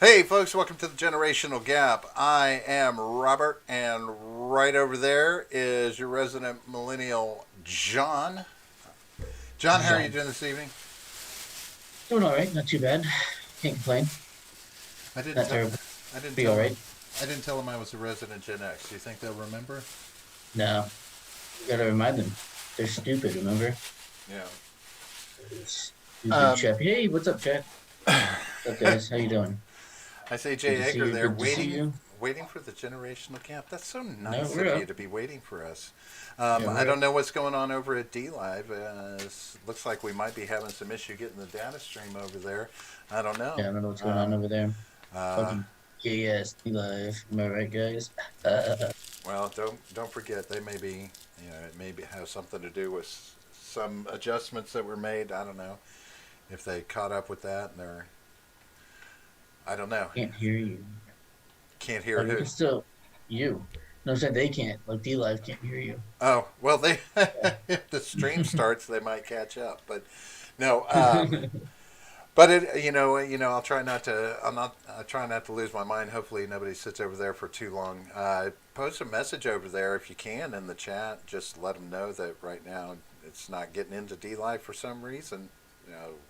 Hey, folks, welcome to the Generational Gap. I am Robert, and right over there is your resident millennial, John. John, how are you Jean. doing this evening? Doing all right, not too bad. Can't complain. I didn't Not tell. terrible. I didn't Pretty tell all them. right. I didn't tell them I was a resident Gen X. Do you think they'll remember? No, you gotta remind them. They're stupid, remember? Yeah. Stupid Um, chef. Hey, what's up, chat? What's up, guys? How you doing? I say Good Jay to see Edgar you. there, Good to see waiting, you. waiting for the Generational Gap. That's so No, nice we're of you up. to be waiting for us. Yeah, I we're don't up. know what's going on over at D Live. Looks like we might be having some issue getting the data stream over there. I don't know. Yeah, I don't know what's going on Um, over there. uh, Fucking gay ass live. Am I right, guys? Well, don't forget they may be, it may be, have something to do with some adjustments that were made. I don't know if they caught up with that and they're, I don't know. Can't hear you. Can't hear Like we who. can still you. No, I'm saying they can't. Like D Live can't hear you. Oh well, they Yeah. if the stream starts, they might catch up. But no, but I'll try not to. I try not to lose my mind. Hopefully, nobody sits over there for too long. Post a message over there if you can in the chat. Just let them know that right now it's not getting into D Live for some reason.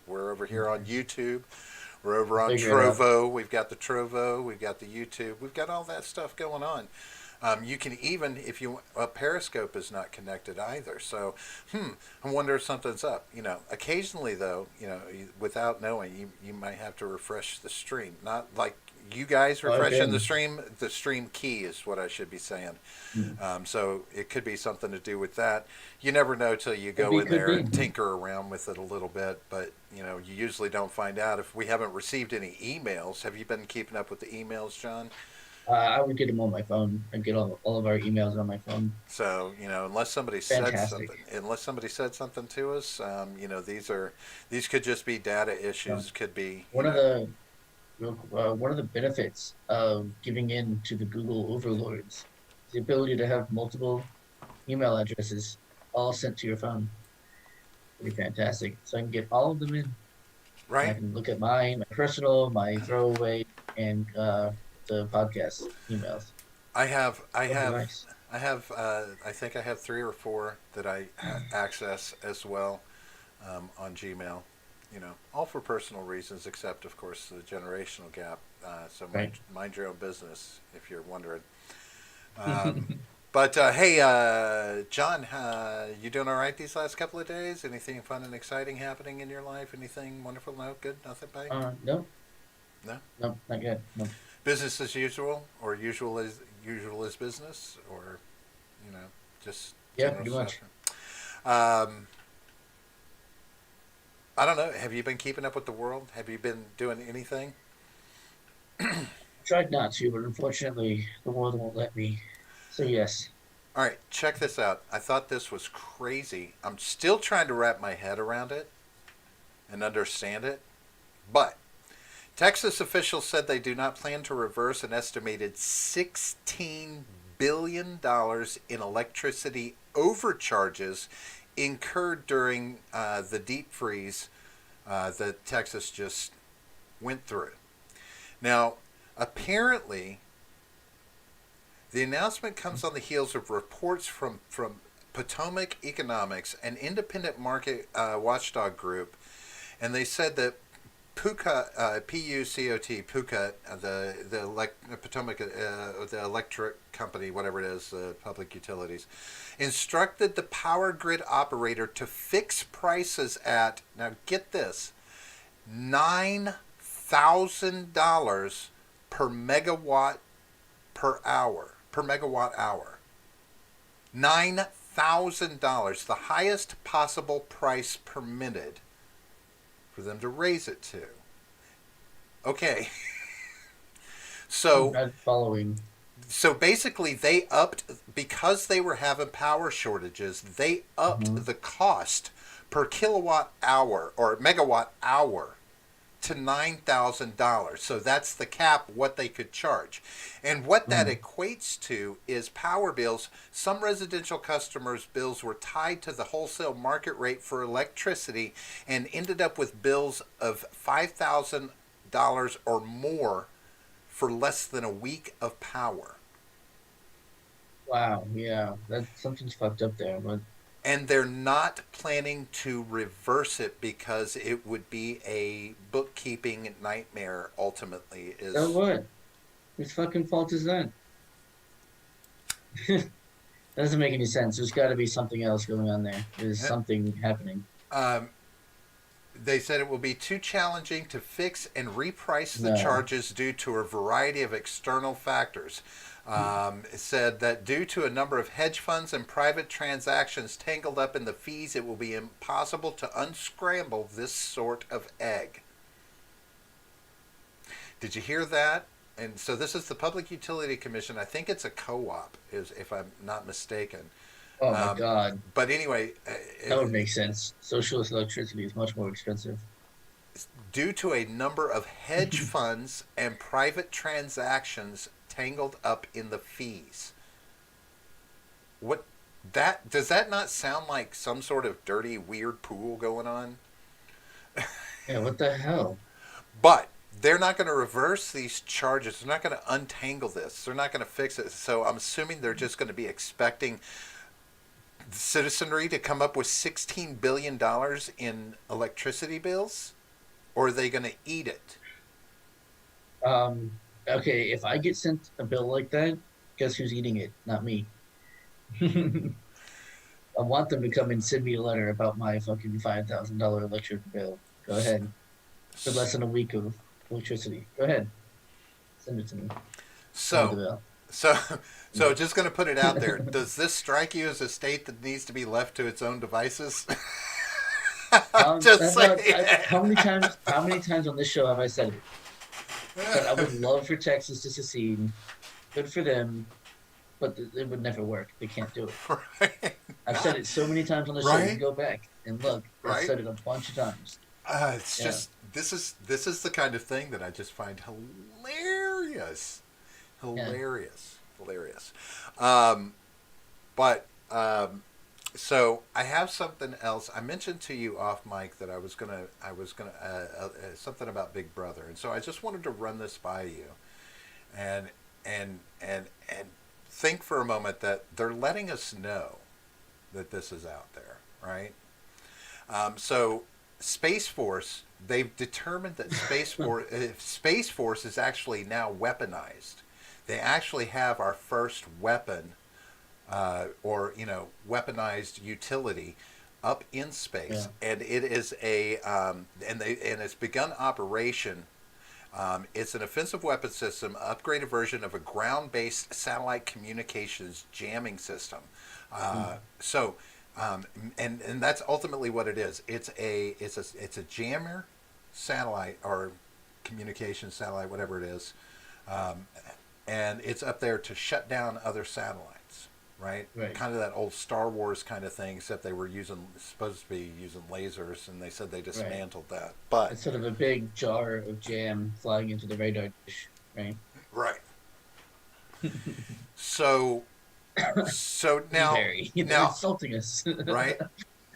We're over here on YouTube. We're over on Figure it out. Trovo. We've got the Trovo. We've got the YouTube. We've got all that stuff going on. You can even, if you, Periscope is not connected either. So, I wonder if something's up. Occasionally though, without knowing, you might have to refresh the stream. Not like you guys Oh, I've refreshing the been. stream. The stream key is what I should be saying. Hmm. So it could be something to do with that. You never know till you Could go be, in could there be. and tinker around with it a little bit. But you usually don't find out if we haven't received any emails. Have you been keeping up with the emails, John? I would get them on my phone. I'd get all of our emails on my phone. So Fantastic. unless somebody said something to us, these could just be data Um, issues. Could be, one of the one of the benefits of giving in to the Google overlords is the ability to have multiple email addresses all sent to your phone. Pretty fantastic. So I can get all of them in. And I right. can look at mine, my personal, my throwaway, and the podcast emails. I have, I Those are have, nice. I have. I think I have three or four that I access as well on Gmail. All for personal reasons, except of course the generational gap. So Right. mind your own business if you're wondering. Um, but hey, John, you doing all right these last couple of days? Anything fun and exciting happening in your life? Anything wonderful? No, good, nothing bad. No, No, no, not yet. No. business as usual, or usual as business, or you know, just Yeah, general pretty stuff. much. Um, I don't know. Have you been keeping up with the world? Have you been doing anything? Tried not to, but unfortunately, the world won't let me. So yes. All right, check this out. I thought this was crazy. I'm still trying to wrap my head around it and understand it, but Texas officials said they do not plan to reverse an estimated $16 billion in electricity overcharges incurred during the deep freeze that Texas just went through. Now, apparently, the announcement comes on the heels of reports from Potomac Economics, an independent market watchdog group, and they said that PUCOT, PUCOT, PUCOT, the Potomac, the electric company, whatever it is, the public utilities, instructed the power grid operator to fix prices at, now get this, $9,000 per megawatt per hour, per megawatt hour. $9,000, the highest possible price permitted for them to raise it to. Okay, I'm so not following. so basically they upped because they were having power shortages. They upped Hmm. the cost per kilowatt hour or megawatt hour to $9,000. So that's the cap what they could charge. And what that Mm. equates to is power bills. Some residential customers' bills were tied to the wholesale market rate for electricity and ended up with bills of $5,000 or more for less than a week of power. Wow, yeah, that something's fucked up there, but And they're not planning to reverse it because it would be a bookkeeping nightmare ultimately so is what? Whose fucking fault is that? That doesn't make any sense. There's got to be something else going on there. There's something happening. um, they said it will be too challenging to fix and reprice the No. charges due to a variety of external factors. It said that due to a number of hedge funds and private transactions tangled up in the fees, it will be impossible to unscramble this sort of egg. Did you hear that? And so this is the Public Utility Commission. I think it's a co-op, is if I'm not mistaken. Oh my Um, God. but anyway, That would make sense. Socialist electricity is much more expensive. due to a number of hedge funds and private transactions tangled up in the fees. What that does that not sound like some sort of dirty, weird pool going on? Yeah, what the hell? But they're not going to reverse these charges. They're not going to untangle this. They're not going to fix it. So I'm assuming they're just going to be expecting the citizenry to come up with $16 billion in electricity bills, or are they going to eat it? Okay, if I get sent a bill like that, guess who's eating it? Not me. I want them to come and send me a letter about my fucking $5,000 electric bill. Go ahead. For less than a week of electricity. Go ahead. Send it to me. Send me the So, bill. so, Send so it. just going to put it out there. Does this strike you as a state that needs to be left to its own devices? Just saying. How many times on this show have I said it? That I would love for Texas to secede. Good for them, but it would never work. They can't do it. Right? I've said it so many times on the show. You Right? go back and look. I've Right? said it a bunch of times. It's Yeah. just this is the kind of thing that I just find hilarious, Yeah. hilarious, hilarious. Um, but so I have something else. I mentioned to you off mic that I was gonna something about Big Brother, and so I just wanted to run this by you, and and think for a moment that they're letting us know that this is out there, right? So Space Force, they've determined that Space Force is actually now weaponized. They actually have our first weapon, or weaponized utility up in space, Yeah. and it is and it's begun operation. It's an offensive weapon system, upgraded version of a ground-based satellite communications jamming system. Mm. So, and that's ultimately what it is. It's a jammer satellite or communication satellite, whatever it is, um, and it's up there to shut down other satellites. Right, Right. kind of that old Star Wars kind of thing, except they were supposed to be using lasers, and they said they Right. dismantled that. But It's sort of a big jar of jam flying into the radar dish. Right. right, so so now Very. They're now insulting us. right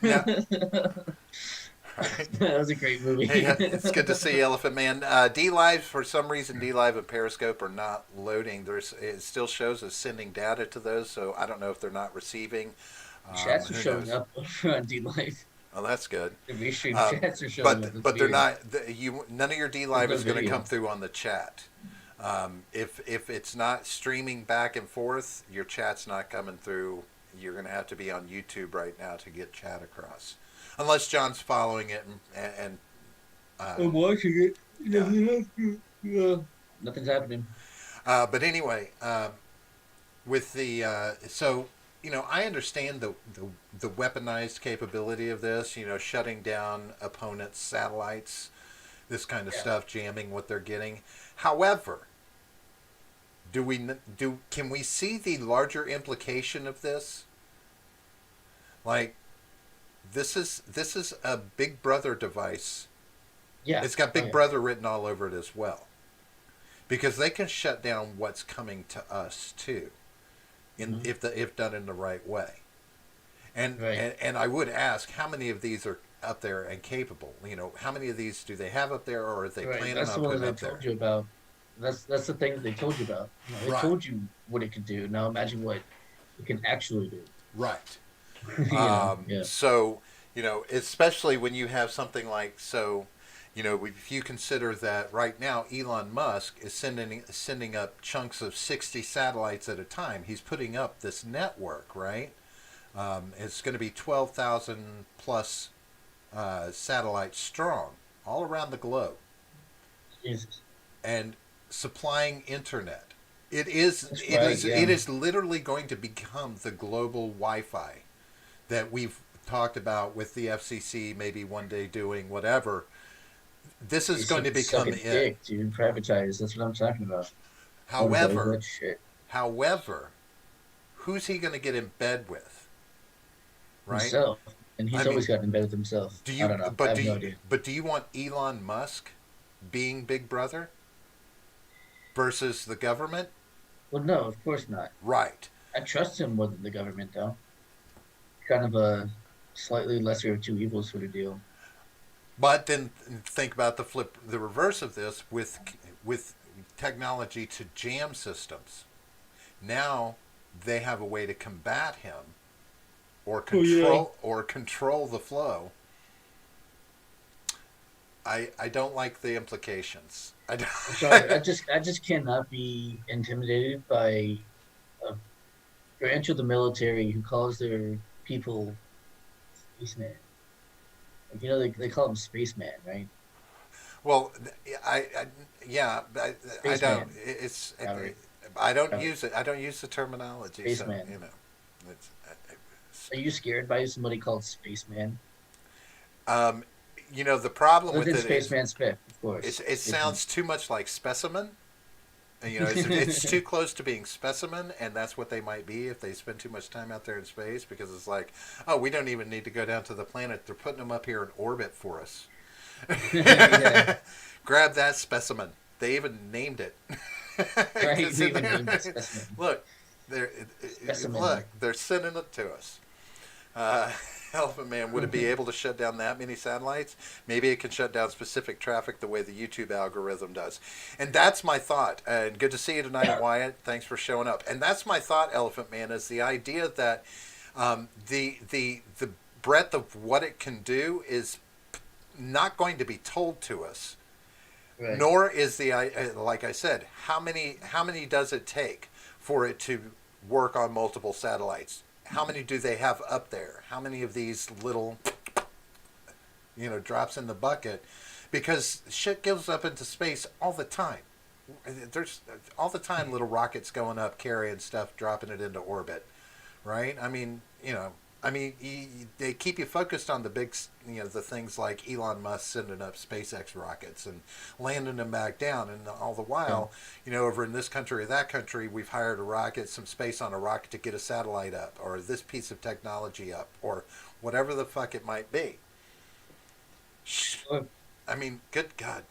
now That right. was a great movie. Hey, it's good to see Elephant Man. D Live, for some reason, D Live and Periscope are not loading. It still shows us sending data to those, so I don't know if they're not receiving. Chats are Who showing knows? up on D Live. Oh, that's good. The restream Um, chats are showing up. but That's but they're weird. not. None of your D There's Live no is going to come video. through on the chat. If it's not streaming back and forth, your chat's not coming through. You're going to have to be on YouTube right now to get chat across, unless John's following it and I'm watching it. yeah. Nothing's happening. But anyway, with the so I understand the weaponized capability of this. Shutting down opponents' satellites, this kind of Yeah. stuff, jamming what they're getting. However, can we see the larger implication of this? Like this is a Big Brother device. Yeah. It's got Oh Big yeah. Brother written all over it as well, because they can shut down what's coming to us too, Hmm. if done in the right way. And, Right. and and I would ask, how many of these are up there and capable? How many of these do they have up there, or are they Right. planning That's the on one putting that I up told there? you about. That's the thing that they told you about. It Right, told you what it could do. Now imagine what it can actually do. right. Yeah. So, especially when you have something like, so, if you consider that right now Elon Musk is sending up chunks of 60 satellites at a time. He's putting up this network, right? It's going to be 12,000 plus satellites strong all around the globe Jesus. and supplying internet. It is That's it right. is Yeah. it is literally going to become the global Wi-Fi that we've talked about with the FCC maybe one day doing whatever. This They is going to suck become a it. dick, dude. Privatize. That's what I'm talking about. Monetize However, that shit however, who's he going to get in bed with, right? himself, and I he's mean, always gotten in bed with himself. do I you don't know. I but have do no you idea. but do you want Elon Musk being Big Brother versus the government? Well, no, of course not. Right. I trust him more than the government, though. Kind of a slightly lesser of two evils sort of deal. But then think about the reverse of this with technology to jam systems. Now they have a way to combat him Oh yeah. or control the flow. I don't like the implications. I I'm sorry. don't. I just cannot be intimidated by a branch of the military who calls their people spaceman. Like they call them spaceman, right? Well, I yeah, I don't. Spaceman, It's Howard. I don't Howard. use it. I don't use the terminology. So Spaceman. it's, Are you scared by somebody called spaceman? um, the problem Other with than it is Spaceman Smith, of course. it Spaceman. sounds too much like specimen. It's too close to being specimen, and that's what they might be if they spend too much time out there in space. Because it's like, oh, we don't even need to go down to the planet. They're putting them up here in orbit for us. Yeah, Grab that specimen. They even named it. right. We even named it specimen. Look, they're Specimen. look. They're sending it to us. Uh, Elephant Man, would it be able to shut down that many satellites? Maybe it can shut down specific traffic the way the YouTube algorithm does. And that's my thought. And good to see you tonight, Wyatt. Thanks for showing up. And that's my thought, Elephant Man, is the idea that the breadth of what it can do is not going to be told to us. Right. Nor is like I said, how many does it take for it to work on multiple satellites? How many do they have up there? How many of these little drops in the bucket? Because shit goes up into space all the time. There's all the time little rockets going up carrying stuff, dropping it into orbit, right? They keep you focused on the big, the things like Elon Musk sending up SpaceX rockets and landing them back down, and all the Yeah. while, over in this country or that country, we've hired a rocket, some space on a rocket to get a satellite up, or this piece of technology up, or whatever the fuck it might be. Look, Good God,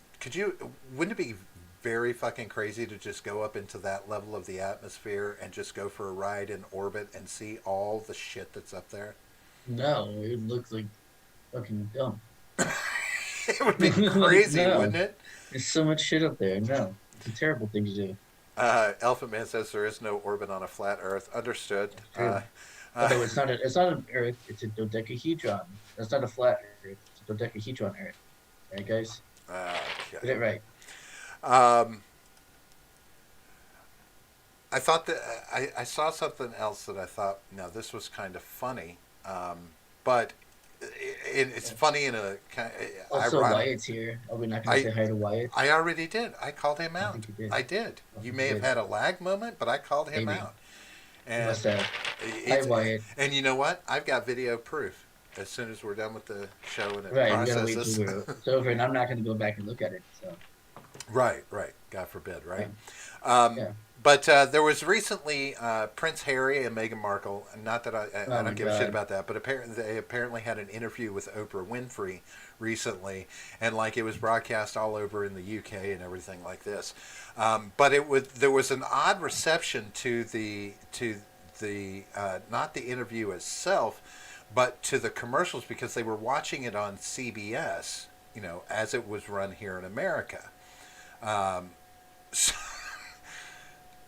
wouldn't it be very fucking crazy to just go up into that level of the atmosphere and just go for a ride in orbit and see all the shit that's up there? no, it looks like fucking dumb. It would be crazy, wouldn't No, it? there's so much shit up there. No, it's a terrible thing to do. Elephant Man says there is no orbit on a flat Earth. Understood. That's true. Uh, Although it's not an Earth, it's a dodecahedron. That's not a flat Earth. It's a dodecahedron Earth. Right, guys? Get okay. it right. Um, I thought that I saw something else that I thought, no, this was kind of funny, but it's Yeah. funny in a kind of Also, ironic. Wyatt's here. Are we not going to I say hi to Wyatt? I already did. I called him I out. think you did. I did. I You think may you have did. had a lag moment, but I called him Maybe. out. You And must have. Hi, it's Wyatt. and you know what? I've got video proof. As soon as we're done with the show and it Right, we gotta wait till processes. it's over, and I'm not gonna go back and look at it. So, Right, right. God forbid, yeah, right? Um, yeah. but there was recently Prince Harry and Meghan Markle. Not that I Oh my don't give a shit God. about that, but apparently they apparently had an interview with Oprah Winfrey recently, and like it was broadcast all over in the UK and everything like this. But there was an odd reception to the not the interview itself, but to the commercials because they were watching it on CBS, as it was run here in America. Um, So,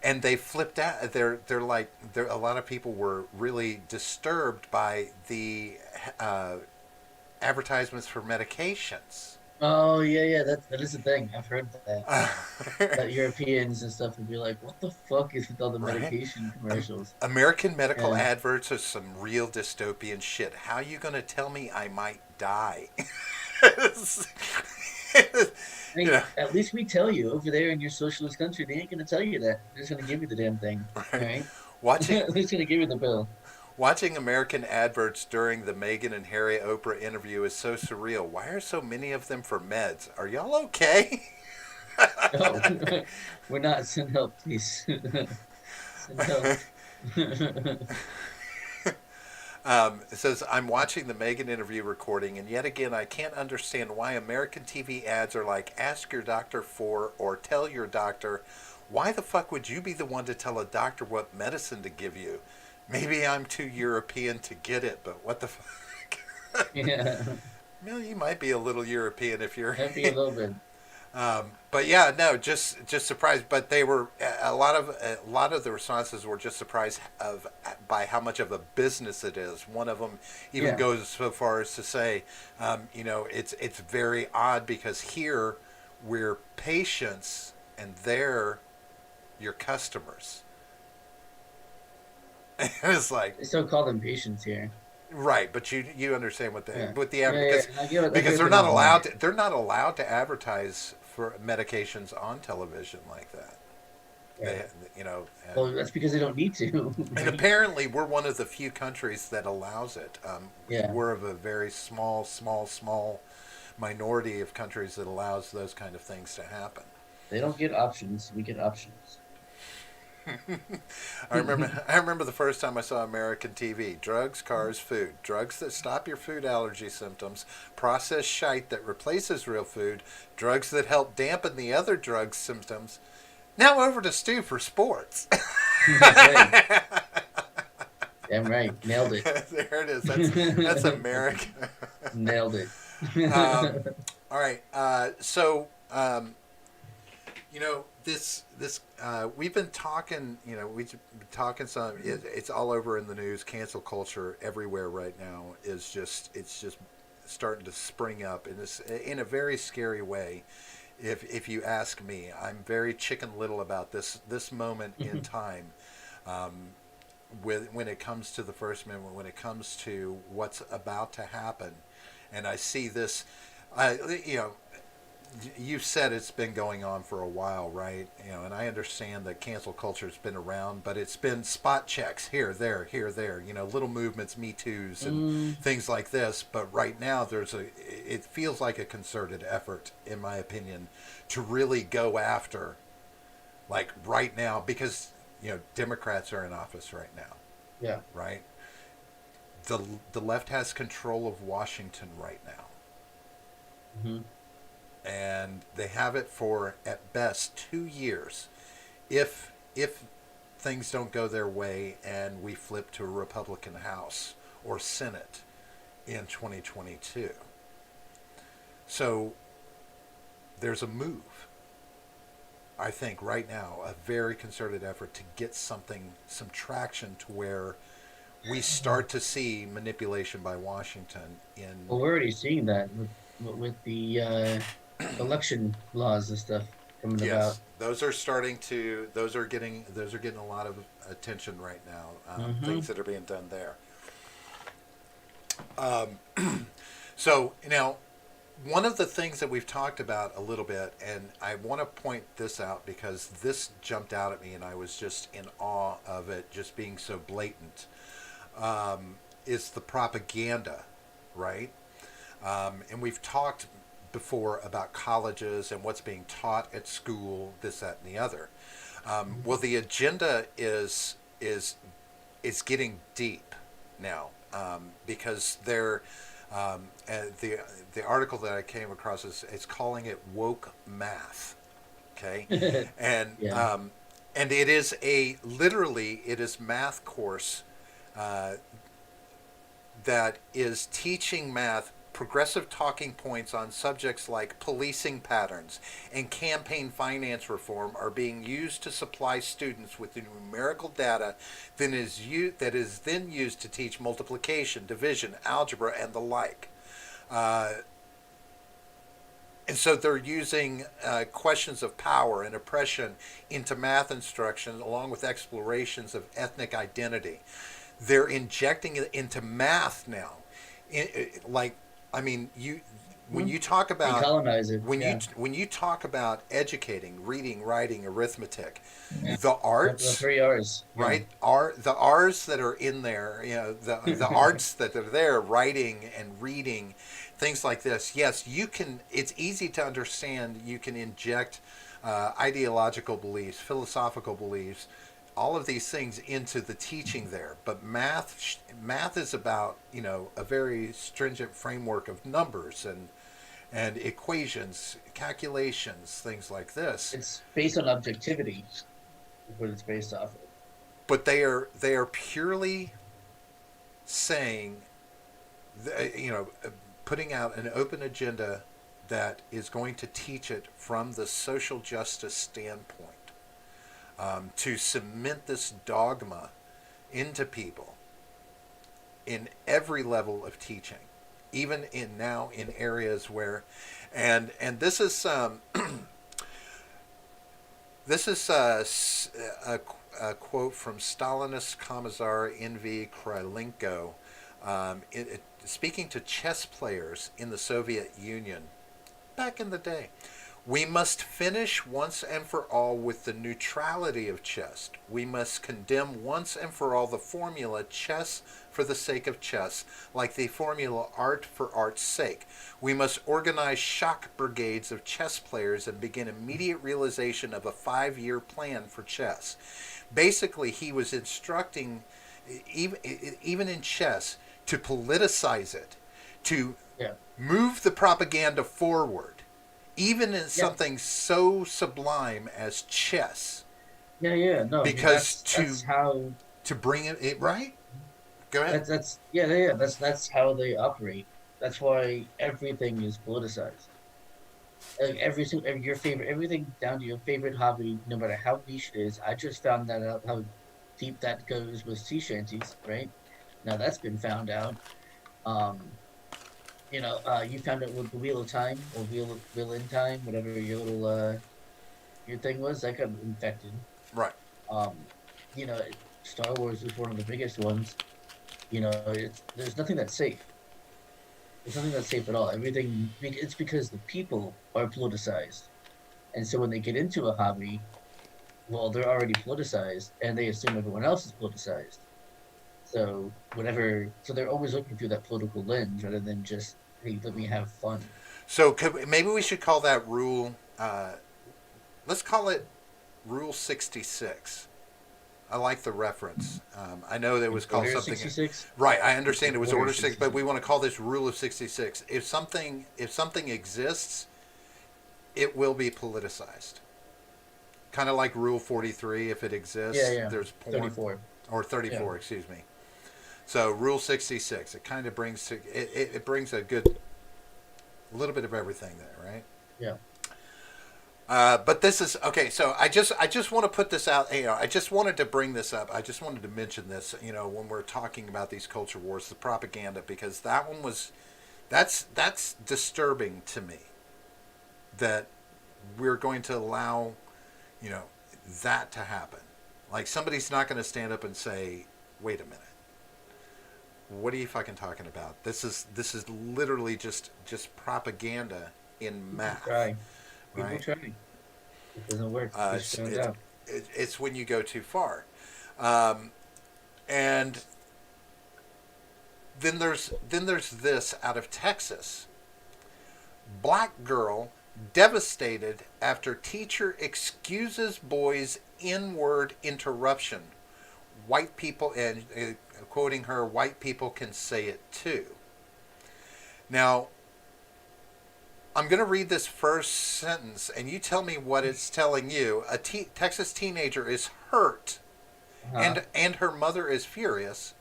and they flipped out. They're like a lot of people were really disturbed by the uh, advertisements for medications. Oh yeah, yeah. That is the thing. I've heard that. Uh, That Europeans and stuff would be like, "What the fuck is with all the right? medication commercials?" American medical Yeah. adverts are some real dystopian shit. How you gonna tell me I might die? I You mean, know, at least we tell you over there in your socialist country, they ain't gonna tell you that. They're just gonna give you the damn thing. All right? right? Watching They're just gonna give you the bill. Watching American adverts during the Meghan and Harry Oprah interview is so surreal. Why are so many of them for meds? Are y'all okay? No, we're not. Send help, please. Send help. It says, I'm watching the Meghan interview recording, and yet again, I can't understand why American TV ads are like, ask your doctor for, or tell your doctor. Why the fuck would you be the one to tell a doctor what medicine to give you? Maybe I'm too European to get it, but what the fuck? Yeah, Well, you might be a little European if you're. might be a little bit. But yeah, no, just surprised. But they were a lot of the responses were just surprised of by how much of a business it is. One of them even Yeah, goes so far as to say, it's very odd because here we're patients and they're your customers. And it's like they still call them patients here. right, but you understand what Yeah, the yeah, yeah. I because get what they mean. Yeah, they're not allowed to advertise for medications on television like that. right. They, you know, Well, that's because they don't need to, and right? apparently we're one of the few countries that allows it. Yeah, We're of a very small minority of countries that allows those kind of things to happen. they don't get options. We get options. I remember the first time I saw American TV. Drugs, cars, food. Drugs that stop your food allergy symptoms. Processed shite that replaces real food. Drugs that help dampen the other drugs symptoms. Now over to Stu for sports. That's right. Damn right. Nailed it. There it is. That's America. Nailed it. um, all right. This we've been talking. We've been talking some. It's all over in the news. Cancel culture everywhere right now is just it's just starting to spring up in a very scary way. If you ask me, I'm very chicken little about this moment in time. Um, when it comes to the First Amendment, when it comes to what's about to happen, and I see this, uh, you know, you've said it's been going on for a while, right? And I understand that cancel culture's been around, but it's been spot checks here, there, here, there. Little movements, Me Too's, and Mm, things like this. But right now, it feels like a concerted effort, in my opinion, to really go after, like right now, because Democrats are in office right now, yeah. right? The the left has control of Washington right now, Hmm. and they have it for at best 2 years. If things don't go their way and we flip to a Republican House or Senate in 2022, so there's a move. I think right now a very concerted effort to get some traction to where we start to see manipulation by Washington in. Well, we're already seeing that with the election laws and stuff coming about. Yes, those are getting a lot of attention right now. Things Hmm. that are being done there. Um, so now, one of the things that we've talked about a little bit, and I want to point this out because this jumped out at me, and I was just in awe of it, just being so blatant. Is the propaganda, right? And we've talked before about colleges and what's being taught at school, this, that, and the other. Well, the agenda is getting deep now because the article that I came across is calling it woke math. Okay, and Yeah. um, and it is literally it is math course uh, that is teaching math progressive talking points on subjects like policing patterns and campaign finance reform are being used to supply students with the numerical data that is then used to teach multiplication, division, algebra, and the like. Uh, and so they're using questions of power and oppression into math instruction along with explorations of ethnic identity. They're injecting it into math now. Like, I mean, when you talk They about colonize it. Yeah. when you talk about educating, reading, writing, arithmetic, Yeah. the The arts, three R's. Yeah. right, are the R's that are in there, the arts that are there, writing and reading, things like this. Yes, you can. It's easy to understand. You can inject ideological beliefs, philosophical beliefs, all of these things into the teaching there. But math is about a very stringent framework of numbers and equations, calculations, things like this. It's based on objectivity, is what it's based off of. But they are purely saying, putting out an open agenda that is going to teach it from the social justice standpoint, to cement this dogma into people in every level of teaching, even in areas where, and this is this is a quote from Stalinist Commissar N.V. Krylenko, speaking to chess players in the Soviet Union back in the day. We must finish once and for all with the neutrality of chess. We must condemn once and for all the formula chess for the sake of chess, like the formula art for art's sake. We must organize shock brigades of chess players and begin immediate realization of a 5-year plan for chess. Basically, he was instructing, even in chess, to politicize it, to Yeah. move the propaganda forward, even in Yeah. something so sublime as chess, Yeah. Yeah. No, I mean because that's how to bring it right. Go ahead. that's yeah, yeah, yeah. That's how they operate. That's why everything is politicized. Like your favorite, everything down to your favorite hobby, no matter how niche it is. I just found that out how deep that goes with sea shanties, right? Now that's been found out. Um, you found out with the Wheel of Time or Wheel in Time, whatever your little your thing was, that got infected. Right. Um, you know, Star Wars was one of the biggest ones. There's nothing that's safe. There's nothing that's safe at all. It's because the people are politicized, and so when they get into a hobby, well, they're already politicized, and they assume everyone else is politicized. So they're always looking through that political lens rather than just, hey, let me have fun. So maybe we should call that rule. Let's call it Rule 66. I like the reference. I know that it was called Order something. 66. Right. I understand it was Order Order 6, but 66. we want to call this Rule of 66. If something exists, it will be politicized. Kind of like Rule 43. If it exists, Yeah, yeah. there's porn. 34. Or 34. Yeah. Excuse me. So Rule 66. It kind of it brings a good little bit of everything there, right? Yeah. But this is okay. So I just want to put this out. I just wanted to bring this up. I just wanted to mention this. When we're talking about these culture wars, the propaganda, because that one was, that's disturbing to me. That we're going to allow, you know, that to happen. Like somebody's not going to stand up and say, "Wait a minute, what are you fucking talking about? This is literally just propaganda in People math." try. People Right? try. It doesn't work. It just It's, turns it's out. it's when you go too far, um, and then there's this out of Texas. Black girl devastated after teacher excuses boy's N-word interruption. White people, and quoting her, white people can say it too. Now, I'm going to read this first sentence, and you tell me what it's telling you. Texas teenager is hurt, Uh-huh. and her mother is furious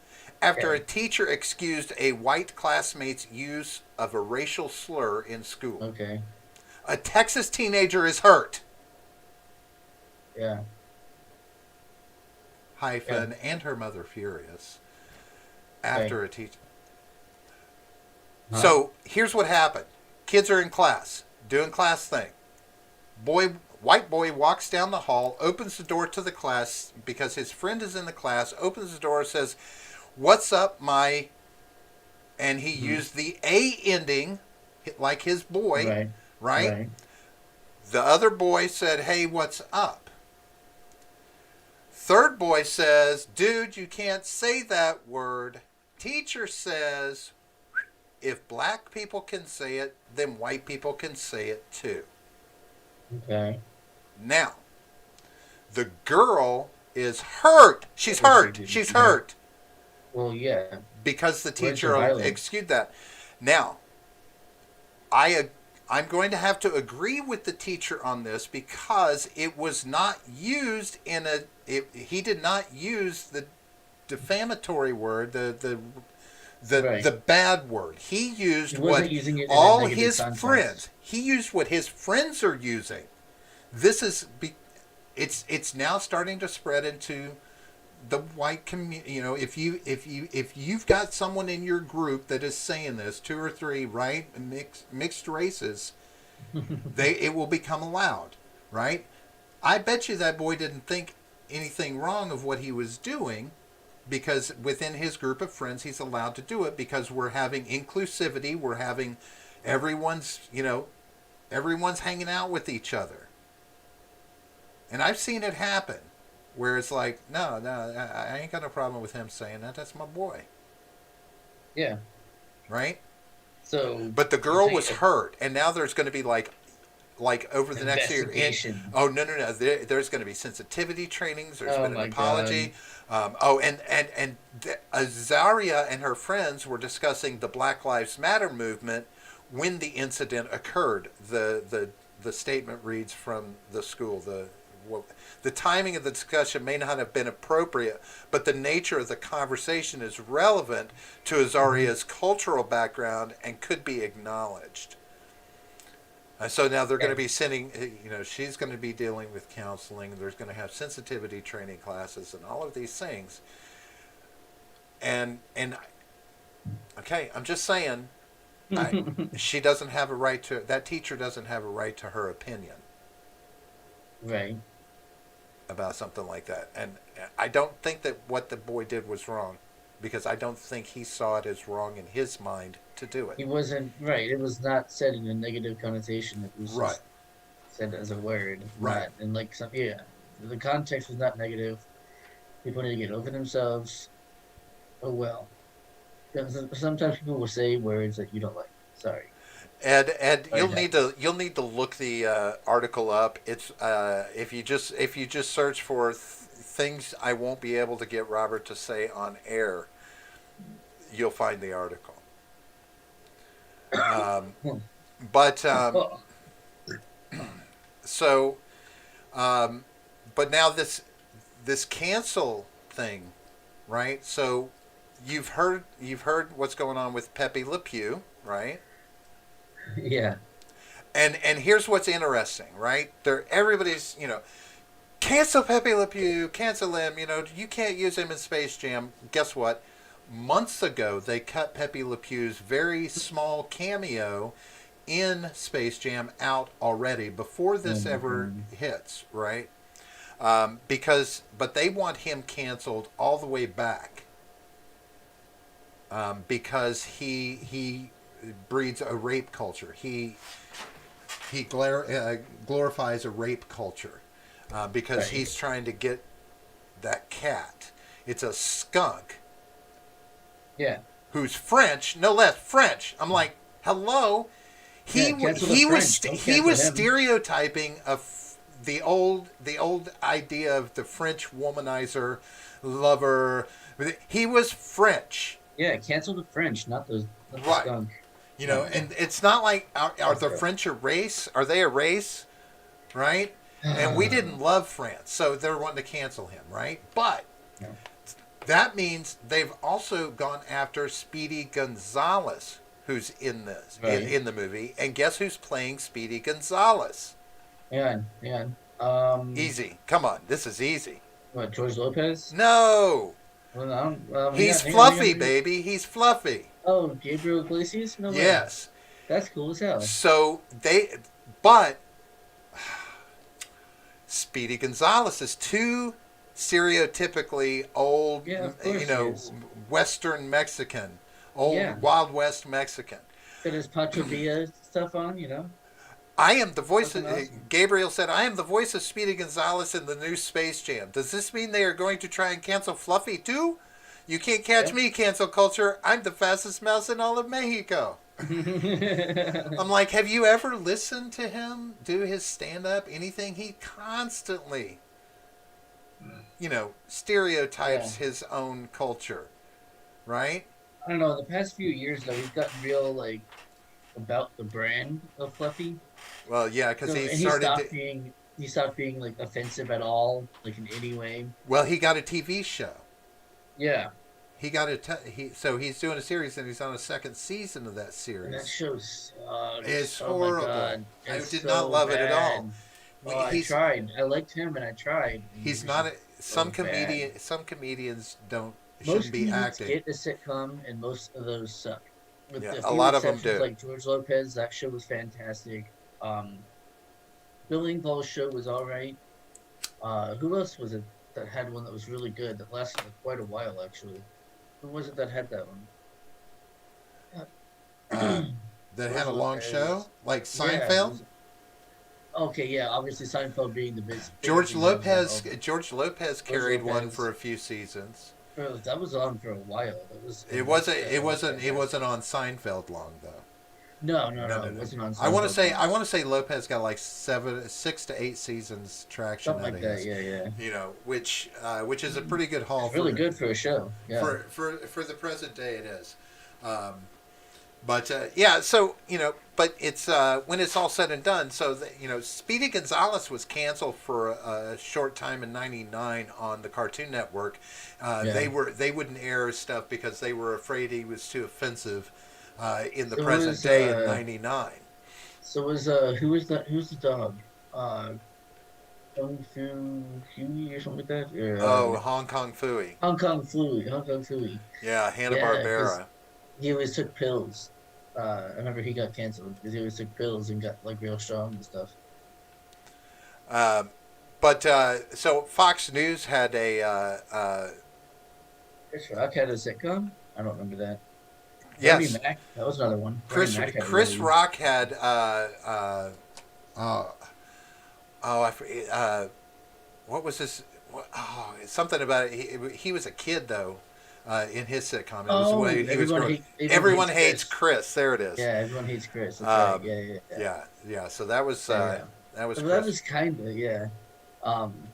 after a Okay. teacher excused a white classmate's use of a racial slur in school. Okay. A Texas teenager is hurt, Yeah. Yeah. hyphen, and her mother furious Okay. after a teacher. Huh? So here's what happened. Kids are in class, doing class thing. White boy walks down the hall, opens the door to the class because his friend is in the class, opens the door, says, "What's up, my," and he Hmm. used the A ending like his boy, Right. right? Right. The other boy said, "Hey, what's up?" Third boy says, "Dude, you can't say that word." Teacher says, "If black people can say it, then white people can say it too." Okay. Now, the girl is hurt. She's hurt. She's Yeah. hurt Well, yeah. because the Where's the teacher violence? excused that. Now, I I'm going to have to agree with the teacher on this because it was not used in a. He did not use the defamatory word, the Right. bad word. He He used what wasn't using it in a all negative his context. friends. He used what his friends are using. This is it's now starting to spread into the white community. You know, if you've got someone in your group that is saying this, two or three, right, mixed races, it will become allowed, right? I bet you that boy didn't think anything wrong of what he was doing because within his group of friends he's allowed to do it because we're having inclusivity, we're having everyone's hanging out with each other. And I've seen it happen where it's like, no, no, I ain't got no problem with him saying that. That's my boy, Yeah. right? So But the you girl think was hurt, and now there's going to be like over the next year. investigation? Oh no no no! There's going to be sensitivity trainings. There's Oh been an my God. apology. And Azaria and her friends were discussing the Black Lives Matter movement when the incident occurred. The statement reads from the school. The timing of the discussion may not have been appropriate, but the nature of the conversation is relevant to Hmm. Azaria's cultural background and could be acknowledged. So now they're going to Okay. be sending, she's going to be dealing with counseling. There's going to have sensitivity training classes and all of these things. And okay, I'm just saying, I she doesn't have a right to that teacher doesn't have a right to her opinion Right. about something like that. And I don't think that what the boy did was wrong because I don't think he saw it as wrong in his mind to do it. He wasn't right. It was not said in a negative connotation. It was Right, just said as a word, right. not and like some yeah. The context was not negative. People need to get over themselves. Oh well. 'Cause sometimes people will say words that you don't like. Sorry. Ed, But it happens. you'll need to look the article up. It's if you just search for things I won't be able to get Robert to say on air, you'll find the article. Um, but Oh, so um, but now this cancel thing, right? So you've heard what's going on with Pepe Le Pew, right? yeah. And here's what's interesting, right? Everybody's cancel Pepe Le Pew, cancel him. You can't use him in Space Jam. Guess what? Months ago, they cut Pepe Le Pew's very small cameo in Space Jam out already before Oh this my ever god. hits, right? But they want him canceled all the way back because he breeds a rape culture. He glorifies a rape culture because Right. he's trying to get that cat. It's a skunk Yeah. who's French, no less French. I'm like, hello. Yeah. Cancel the French. Don't He cancel was him. stereotyping the old idea of the French womanizer lover. He was French, Yeah. Cancel the French, not the right? skunk. And it's not like are That's the gross. French a race? Are they a race? Right? And we didn't love France, so they're wanting to cancel him, right? But No. That means they've also gone after Speedy Gonzalez, who's in this Right. in the movie, and guess who's playing Speedy Gonzalez? Yeah. Easy. Come on, this is easy. What, George Lopez? No, Well, I don't, he's hang on. fluffy, baby. He's fluffy. Oh, Gabriel Iglesias? No way. Yes. That's cool as hell. So but Speedy Gonzalez is too stereotypically old, Yeah, of course he is. Western Mexican, Yeah. old Wild West Mexican. Got his Pancho Villa stuff on, I am the voice Looking of, awesome. Gabriel said, I am the voice of Speedy Gonzalez in the new Space Jam. Does this mean they are going to try and cancel Fluffy too? You can't catch Yep. me, cancel culture. I'm the fastest mouse in all of Mexico. I'm like, have you ever listened to him do his stand up? Anything? He constantly, Yeah. stereotypes his own culture, right? I don't know. The past few years, though, he's gotten real, like, about the brand of Fluffy. Well, yeah, because So, he and started to, he stopped being, like, offensive at all, like, in any way. well, he got a TV show. Yeah. He got so he's doing a series and he's on a second season of that And that series. show sucks. It's Oh my horrible. God. I It's did not so love it at all. bad. Oh, I He's tried. I liked him and I tried. And it he's was not just some so bad. some comedians don't shouldn't Most be comedians acting. get a sitcom, and most of those suck. With Yeah, a a few lot of them exceptions, do. like George Lopez, that show was fantastic. Bill Engvall's show was all right. Who else was it that had one that was really good that lasted for quite a while? Actually, who was it that had that Uh, one? that had George a long show Lopez. like Yeah, it Seinfeld. was okay. Yeah, obviously Seinfeld being the biggest George example Lopez of George Lopez George carried one for Lopez. a few seasons. That was on for a while. That was It and wasn't that was it fantastic. wasn't on Seinfeld long though. No, No. no, It no. wasn't on I want to Seinfeld say long. Lopez got like 6 to 8 seasons traction Something out like of that. his, Yeah. which is a pretty good haul It's really for good for a show. Yeah. for the present day. It is. But yeah, so but it's when it's all said and done. So Speedy Gonzalez was canceled for a short time in '99 on the Cartoon Network. Yeah. They wouldn't air stuff because they were afraid he was too offensive in the So present was day in '99. who's the dog? Uh Kung Fu Huey or something like that? Or Oh, Hong Kong Fooey. Hong Kong Fooey. Yeah, Hanna Yeah, because Barbera. he always took pills. I remember he got canceled because he always took pills and got like real strong and stuff. Um, but so Fox News had a Chris Rock had a sitcom. I don't remember that. Bernie yes. Mac, that was another one. Bernie Chris Mac had a Chris really Rock had uh, oh I forget, what was this? Something about it. He was a kid though in his sitcom. It was Oh, when he was growing. everyone Everyone hates hates Chris. Chris. There it is. Yeah, everyone hates Chris. That's right. Um, Yeah. yeah. So that was Yeah. So that Chris. was kind of yeah. Um,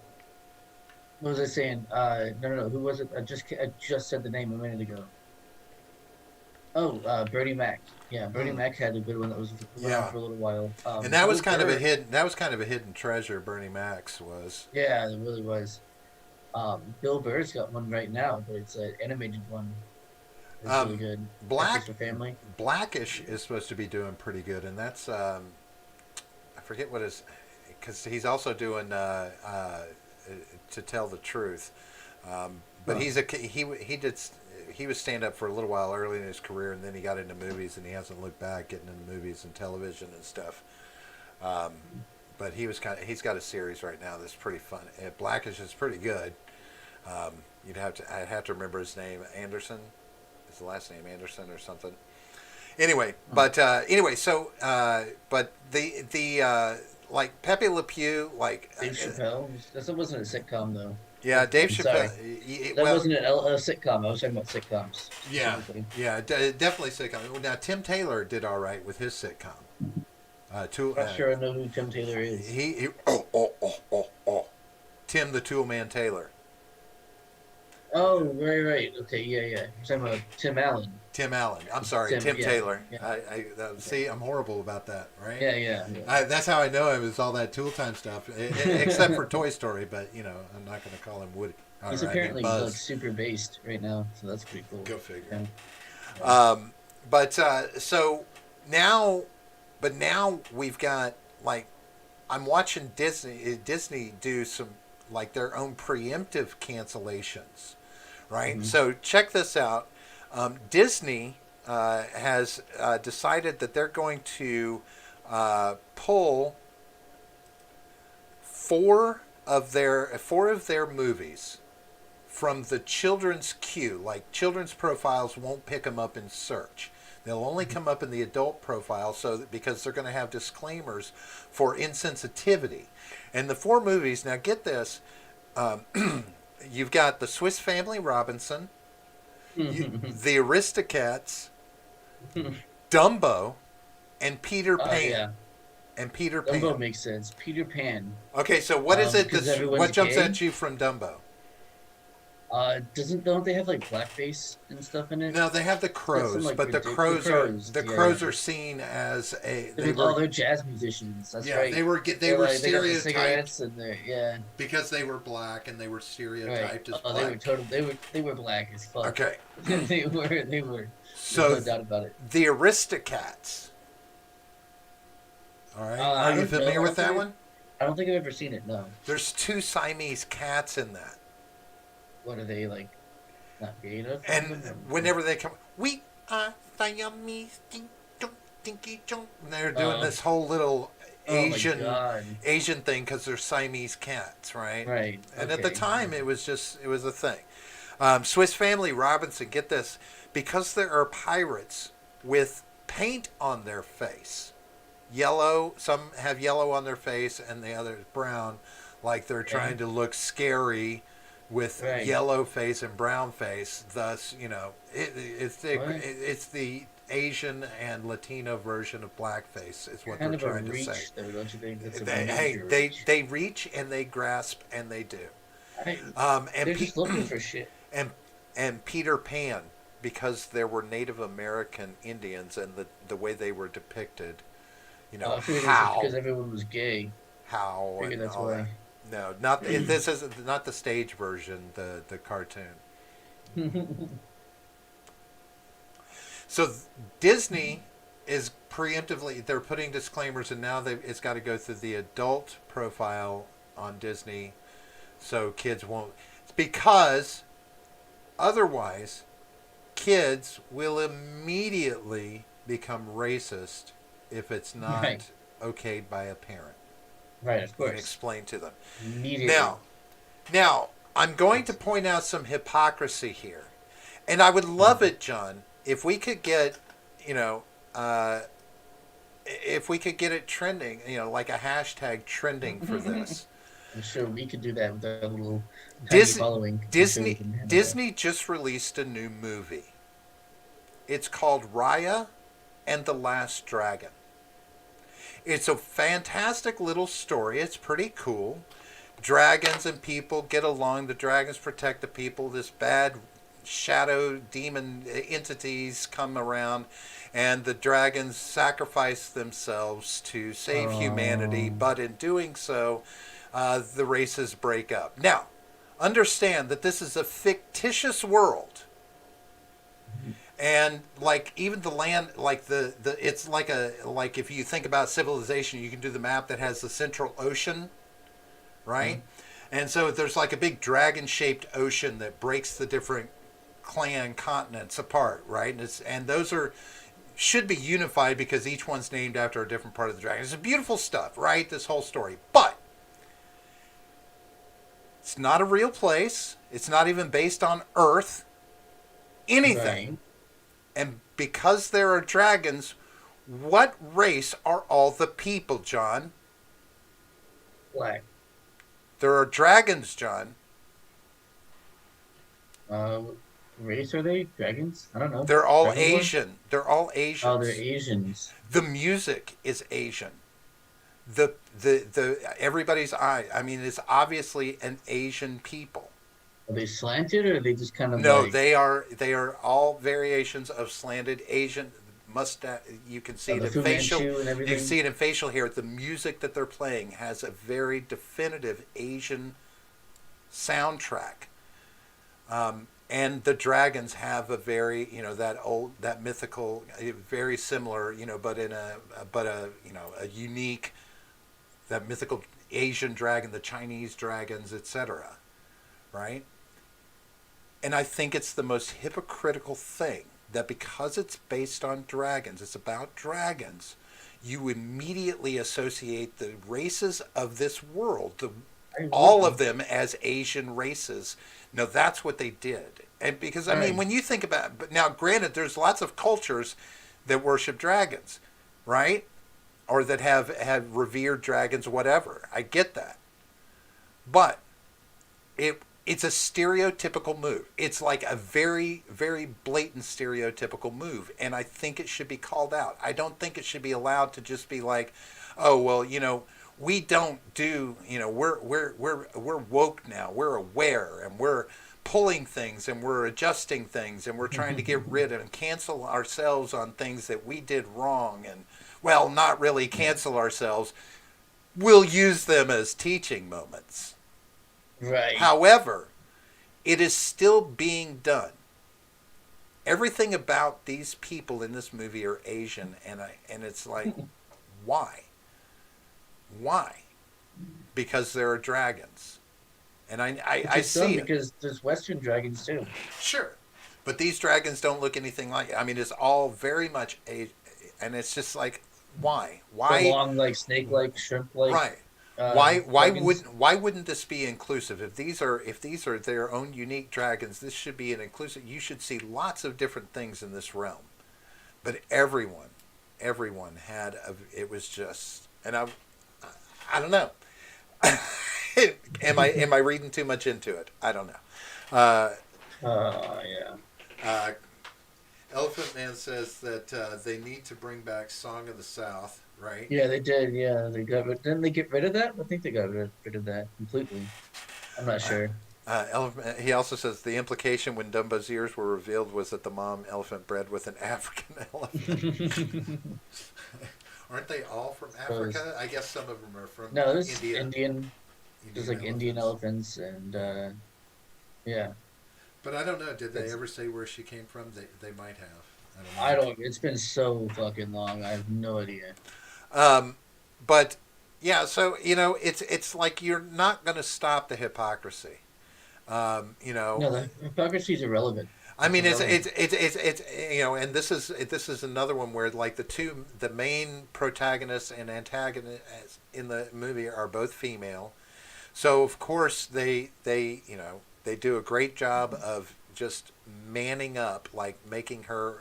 what was I saying? No. Who was it? I just said the name a minute ago. Oh, Bernie Mac. Yeah, Bernie Mm, Mac had a good one that was around yeah, for a little while. and that was Bill kind of a Burr. hidden. That was kind of a hidden treasure. Bernie Mac's was. Yeah, it really was. Bill Burr's got one right now, but it's an animated one. It's really Um, good. Breakfast Black for Family. Blackish is supposed to be doing pretty good, and that's I forget what his because he's also doing to tell the truth. But Huh. he was stand up for a little while early in his career, and then he got into movies, and he hasn't looked back getting into movies and television and stuff. Um, but he's got a series right now that's pretty fun. Blackish is pretty good. I'd have to remember his name. Anderson is the last name, Anderson or something. Anyway, Huh. so but the like Pepe Le Pew, like Dave Chappelle. That wasn't a sitcom though. yeah, Dave I'm Chappelle. sorry. That Well, wasn't a sitcom. I was talking about sitcoms yeah, specifically. yeah, definitely sitcom. Well, now Tim Taylor did all right with his sitcom. Tool, Not sure I know who Tim Taylor is. Tim the Tool Man Taylor. Oh, right. Okay, yeah. You're talking about Tim Allen. Tim Allen. I'm sorry, Tim, Tim yeah, Taylor. yeah. Okay. See, I'm horrible about that, right? Yeah. That's how I know him is all that Tool Time stuff, except for Toy Story. But I'm not going to call him Woody. He's Or I mean apparently like Buzz. super based right now, so that's pretty cool. Go figure. Yeah, yeah. Um, but so now, but now we've got like I'm watching Disney do some like their own preemptive cancellations, right? Hmm. So check this out. Disney has decided that they're going to pull four of their movies from the children's queue. Like children's profiles won't pick them up in search. They'll only come up in the adult profile, because they're going to have disclaimers for insensitivity. And the four movies. Now get this: um, you've got the Swiss Family Robinson, the Aristocats, Dumbo, and Peter Oh Pan. yeah, And Peter Pan. Dumbo makes sense. Peter Pan, Okay, so what is it? because everyone's What jumps gay. at you from Dumbo? Don't they have like blackface and stuff in it? No, they have the That's some crows, like but the the crows are crows. the Yeah. crows are seen as They're, oh, they're jazz musicians. That's yeah, right. they were They got the stereotyped cigarettes and they're yeah. because they were black and they were Right. stereotyped as Oh, they were black. total. They were black as fuck. Okay, They were. There's so no doubt about it. the Aristocats. All right, I are you don't know. familiar with that one? I don't think I've ever seen it. No. There's two Siamese cats in that, What are they like? Not gay enough for and them? whenever they come, we are Siamese, dinky junk, and they're doing this whole little Oh my Asian god. Asian thing because they're Siamese cats, right? Right. And at the Okay. time, it was a thing. Swiss Family Robinson, get this, because there are pirates with paint on their face, yellow. Some have yellow on their face, and the others brown, like they're Okay. trying to look scary with Right. yellow face and brown face. Thus, What? it's the Asian and Latino version of blackface. Is what they're Kind of a trying to say. reach, though, don't you think? That's a Hey, major they reach. they reach and they grasp and they do. I, And they're just looking for shit. and and Peter Pan, because there were Native American Indians and the way they were depicted, I figured it was just how because everyone was gay. how I figured and that's all that. why. No, not this is not the stage version, the cartoon. So Disney is preemptively they're putting disclaimers, and now it's got to go through the adult profile on Disney, so kids won't. It's because otherwise, kids will immediately become racist if it's not Right. okayed by a parent Right, of and course. explained to them. Immediately. Now, I'm going to point out some hypocrisy here, and I would love it, John, if we could get, you know, uh, if we could get it trending, like a hashtag trending for this. I'm sure we could do that with our little tiny Disney, following. I'm sure we Disney, can handle that. Disney just released a new movie. It's called Raya and the Last Dragon. It's a fantastic little story. It's pretty cool. Dragons and people get along. The dragons protect the people. This bad shadow demon entities come around, and the dragons sacrifice themselves to save humanity. Oh, But in doing so, the races break up. Now, understand that this is a fictitious world, and like even the land, like the it's like if you think about civilization, you can do the map that has the central ocean, right? And so there's like a big dragon shaped ocean that breaks the different clan continents apart, right? And those should be unified because each one's named after a different part of the dragon. It's beautiful stuff, right? This whole story. But it's not a real place. It's not even based on Earth. Anything. right. And because there are dragons, what race are all the people, John? Black. There are dragons, John. Uh, race are they? Dragons? I don't know. They're all Dragonborn? Asian. They're all Oh, they're Asians. Asians. The music is Asian. The everybody's eye. I mean, it's obviously an Asian people. Are they slanted or are they just kind of No, like they are all variations of slanted Asian mustache. You can see it the in Fu facial. Manchu and You can everything? see it in facial hair. The music that they're playing has a very definitive Asian soundtrack. And the dragons have a very, that old, that mythical, very similar, but in a unique, that mythical Asian dragon, the Chinese dragons, etc. Right? And I think it's the most hypocritical thing that because it's based on dragons, it's about dragons, you immediately associate the races of this world, I all of wouldn't. them, as Asian races. No, that's what they did. And because, I mean, Right. when you think about, but now granted, there's lots of cultures that worship dragons, right? Or that have revered dragons, whatever. I get that. But it's a stereotypical move. It's like a very, very blatant stereotypical move, and I think it should be called out. I don't think it should be allowed to just be like, oh well, we don't do, we're woke now. We're aware, and we're pulling things, and we're adjusting things, and we're trying to get rid of and cancel ourselves on things that we did wrong, and well, not really cancel ourselves. We'll use them as teaching moments. Right. However, it is still being done. Everything about these people in this movie are Asian, and it's like, why? Why? Because there are dragons, and Which I is dumb see it. because there's Western dragons too. Sure, but these dragons don't look anything like it. I mean, it's all very much and it's just like, why? The Why? long, like snake-like, shrimp-like Right. Why dragons. wouldn't this be inclusive? If these are their own unique dragons, this should be an inclusive. You should see lots of different things in this realm. But everyone had it was just, and I don't know. Am I reading too much into it? I don't know. Yeah. Uh, Elephant Man says that they need to bring back Song of the South, right? Yeah, they did. Yeah, they got rid. Didn't they get rid of that? I think they got rid of that completely. I'm not Uh, sure. he also says the implication when Dumbo's ears were revealed was that the mom elephant bred with an African elephant. Aren't they all from Suppose. Africa? I guess some of them are from No, there's India. Indian. There's Indian like Indian elephants. elephants and yeah. But I don't know. Did they That's ever say where she came from? They might have. I don't I know. don't. It's been so fucking long. I have no idea. But yeah, so it's like you're not going to stop the hypocrisy. Um, you know, No, the hypocrisy is irrelevant. I It's mean, irrelevant. it's and this is another one where like the main protagonists and antagonists in the movie are both female, so of course they do a great job of just manning up, like making her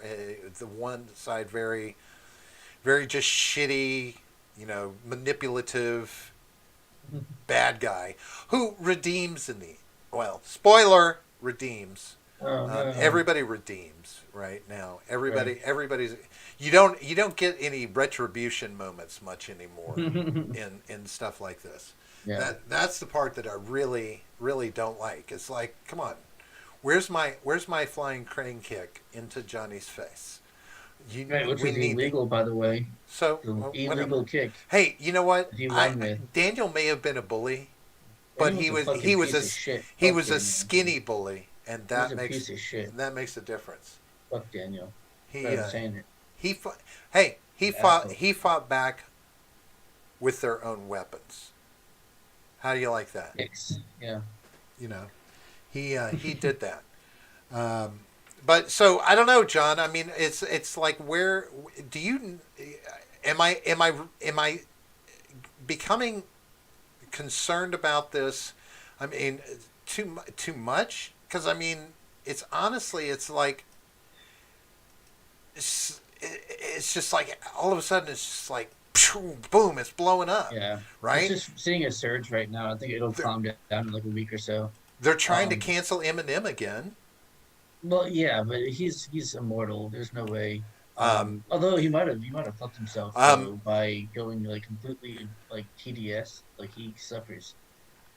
the one side very very just shitty, manipulative bad guy who redeems in the well spoiler redeems. Oh no. Everybody redeems right now. Right. Everybody's you don't get any retribution moments much anymore in stuff like this. Yeah. That's the part that I really really don't like. It's like, come on, where's my flying crane kick into Johnny's face? Right, which We was need that. illegal, by the way. So The whatever. illegal kick Hey, you know what? that he I won with. Daniel may have been a bully, but Daniel was he a was fucking he was piece of shit. he Fuck was a Daniel. skinny bully, and He was that a makes piece of shit. that makes a difference. Fuck Daniel. He Sorry for saying it. he fought, hey he fought Asshole. he fought back with their own weapons. How do you like that? Dicks. Yeah. You know, he did that. Um, but so I don't know, John. I mean, it's like, where do you am I becoming concerned about this? I mean, too much, because I mean, it's honestly, it's like it's just like all of a sudden it's just like boom, it's blowing up, Yeah. It's right? just seeing a surge right now. I think it'll They're, calm down in like a week or so. they're trying to Um, cancel Eminem again. well, yeah, but he's immortal. There's no way. Um, Although he might have fucked himself um, though by going like completely like TDS, like he suffers.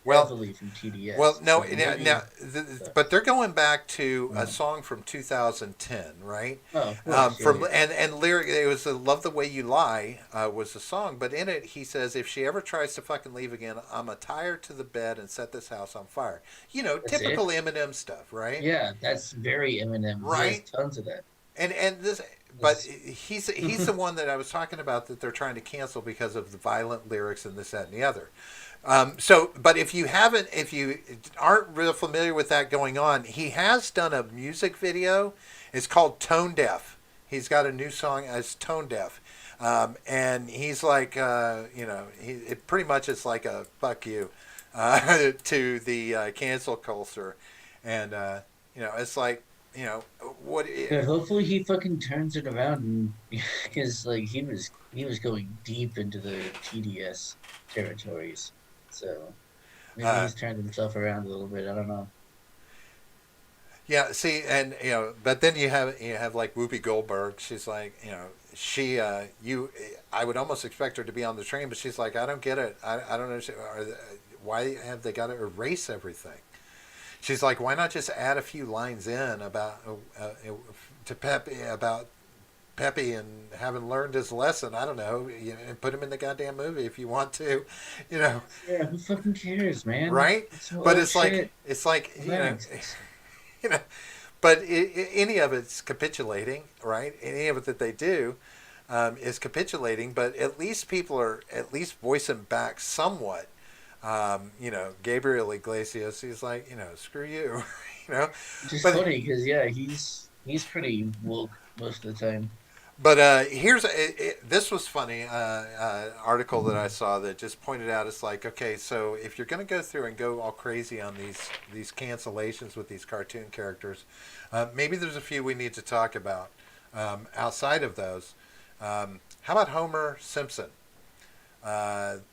Well, heavily from well, TDS. no, So maybe, but but they're going back to a uh, song from 2010, right? oh, of course, yeah, From yeah. and lyric, it was "Love the Way You Lie" was the song, but in it he says, "If she ever tries to fucking leave again, I'ma tie her to the bed and set this house on fire." You know, That's it. typical Eminem stuff, right? Yeah, that's very Eminem. He has Right? tons of that. And this, but This, he's the one that I was talking about that they're trying to cancel because of the violent lyrics and this, that, and the other. But if you aren't real familiar with that going on, he has done a music video. It's called Tone Deaf. He's got a new song as Tone Deaf. And he's like, it pretty much is like a fuck you to the cancel culture. And, it's like, you know, what, but hopefully he fucking turns it around, and because like he was going deep into the TDS territories. So maybe uh, he's turned himself around a little bit. I don't know. yeah, see, and but then you have like Whoopi Goldberg. She's like, I would almost expect her to be on the train, but she's like, I don't get it. I don't understand. Why have they got to erase everything? She's like, why not just add a few lines in about to Pepe about Pepe and having learned his lesson. I don't know, and put him in the goddamn movie if you want to, you know, Yeah, who fucking cares, man? right? It's some But old it's like shit. Relax. you know, but any of it's capitulating, right? Any of it that they do is capitulating, but at least people are at least voicing back somewhat. Gabriel Iglesias, he's like, screw you, you know. Which is But funny because yeah, he's pretty woke most of the time. this was funny article that I saw that just pointed out it's like, okay, so if you're going to go through and go all crazy on these cancellations with these cartoon characters, maybe there's a few we need to talk about outside of those. How about Homer Simpson?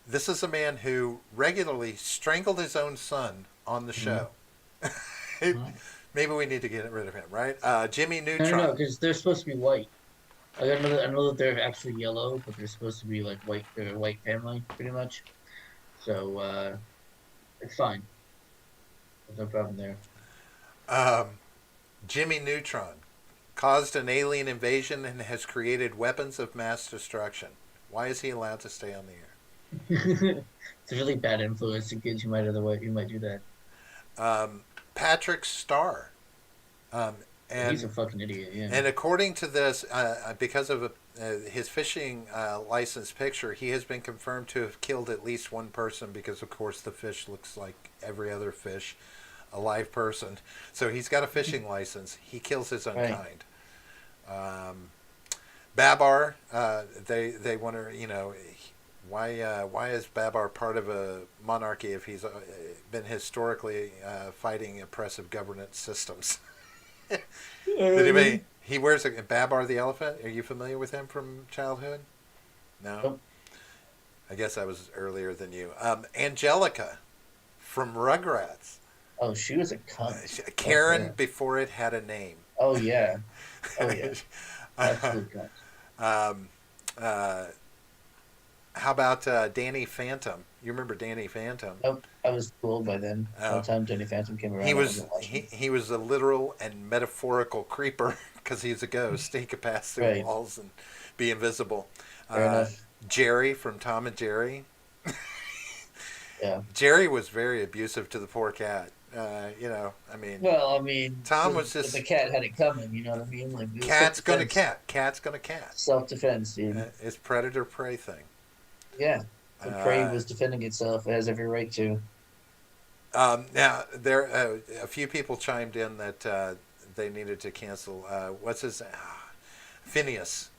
This is a man who regularly strangled his own son on the Mhm. show. Mhm. Maybe we need to get rid of him, right? Jimmy No, Neutron. because they're supposed to be white. I know that they're actually yellow, but they're supposed to be like white. They're a white family, pretty much. So it's fine. There's no problem there. Um, Jimmy Neutron caused an alien invasion and has created weapons of mass destruction. Why is he allowed to stay on the air? It's a really bad influence to kids who might do that. Um, Patrick Starr. Um, He's and a fucking idiot. Yeah. and according to this, because of his fishing license picture, he has been confirmed to have killed at least one person because, of course, the fish looks like every other fish, a live person. So he's got a fishing license. He kills his own Right. kind. Babar, they wonder, why is Babar part of a monarchy if he's been historically fighting oppressive governance systems? Did anybody? He wears a Babar the elephant. Are you familiar with him from childhood? No. Nope. I guess I was earlier than you. Angelica from Rugrats. Oh, she was a cunt. Fuck Karen her. before it had a name. Oh yeah. Oh yeah. Absolute cunt. um, uh, how about Danny Phantom? You remember Danny Phantom? Nope. I was too old by then. By the Oh, time Jenny Phantom came he around, I was wasn't he, watching. he was a literal and metaphorical creeper because he's a ghost. He could pass through Right. walls and be invisible. Fair Uh, enough. Jerry from Tom and Jerry. Yeah. Jerry was very abusive to the poor cat. I mean, Well, I mean, Tom was the just cat had it coming. You know what I mean? Like it was self cat's gonna defense. cat, cat's gonna cat. Self defense, dude. It's predator prey thing. Yeah. The prey Uh, was defending itself. It has every right to. now there a few people chimed in that they needed to cancel. What's his Phineas?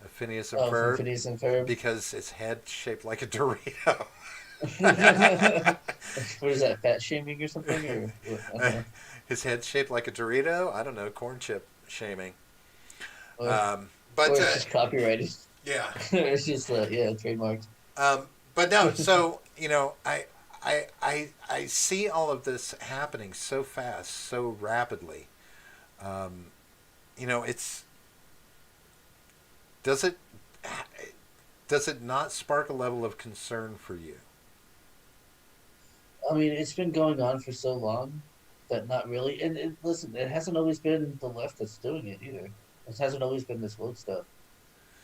Phineas and Oh, from Ferb Phineas and Ferb. because his head shaped like a Dorito. What is that? Fat shaming or something? Or what? I don't know. His head shaped like a Dorito. I don't know, corn chip shaming. Or, Um, or but it's just copyrighted. yeah. It's just yeah, trademarked. But no. So I see all of this happening so fast, so rapidly. Um, it's does it does it not spark a level of concern for you? I mean, it's been going on for so long that not really. And listen, it hasn't always been the left that's doing it either. It hasn't always been this woke stuff.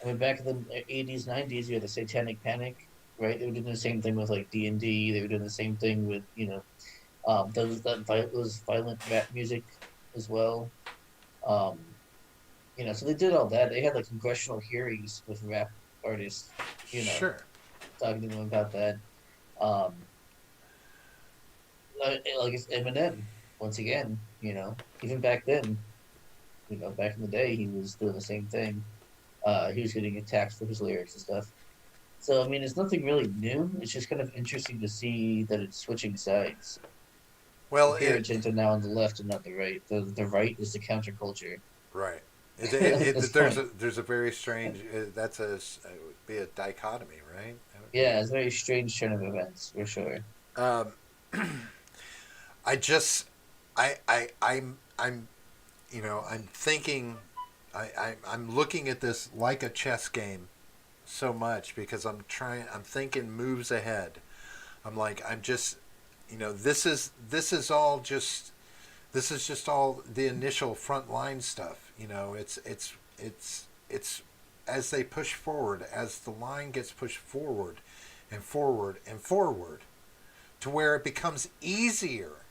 I mean, back in the 80s, 90s, you had the Satanic Panic, right? They were doing the same thing with like D&D. They were doing the same thing with those violent rap music as well. Um, so they did all that. They had like congressional hearings with rap artists, you know, Sure. talking to them about that. Um, like it's Eminem once again. Even back then, back in the day, he was doing the same thing. He was getting attacked for his lyrics and stuff. So I mean, it's nothing really new. It's just kind of interesting to see that it's switching sides. The Well, Puritans are now on the left and not the right. The right is the counterculture right. at this There's point. a very strange. That's it would be a dichotomy, right? That would be. Yeah, it's a very strange turn of events for sure. Um, I just, I'm, I'm thinking, I'm looking at this like a chess game so much because I'm thinking moves ahead. I'm like, I'm just, this is just all the initial front line stuff. It's as they push forward, as the line gets pushed forward and forward and forward, to where it becomes easier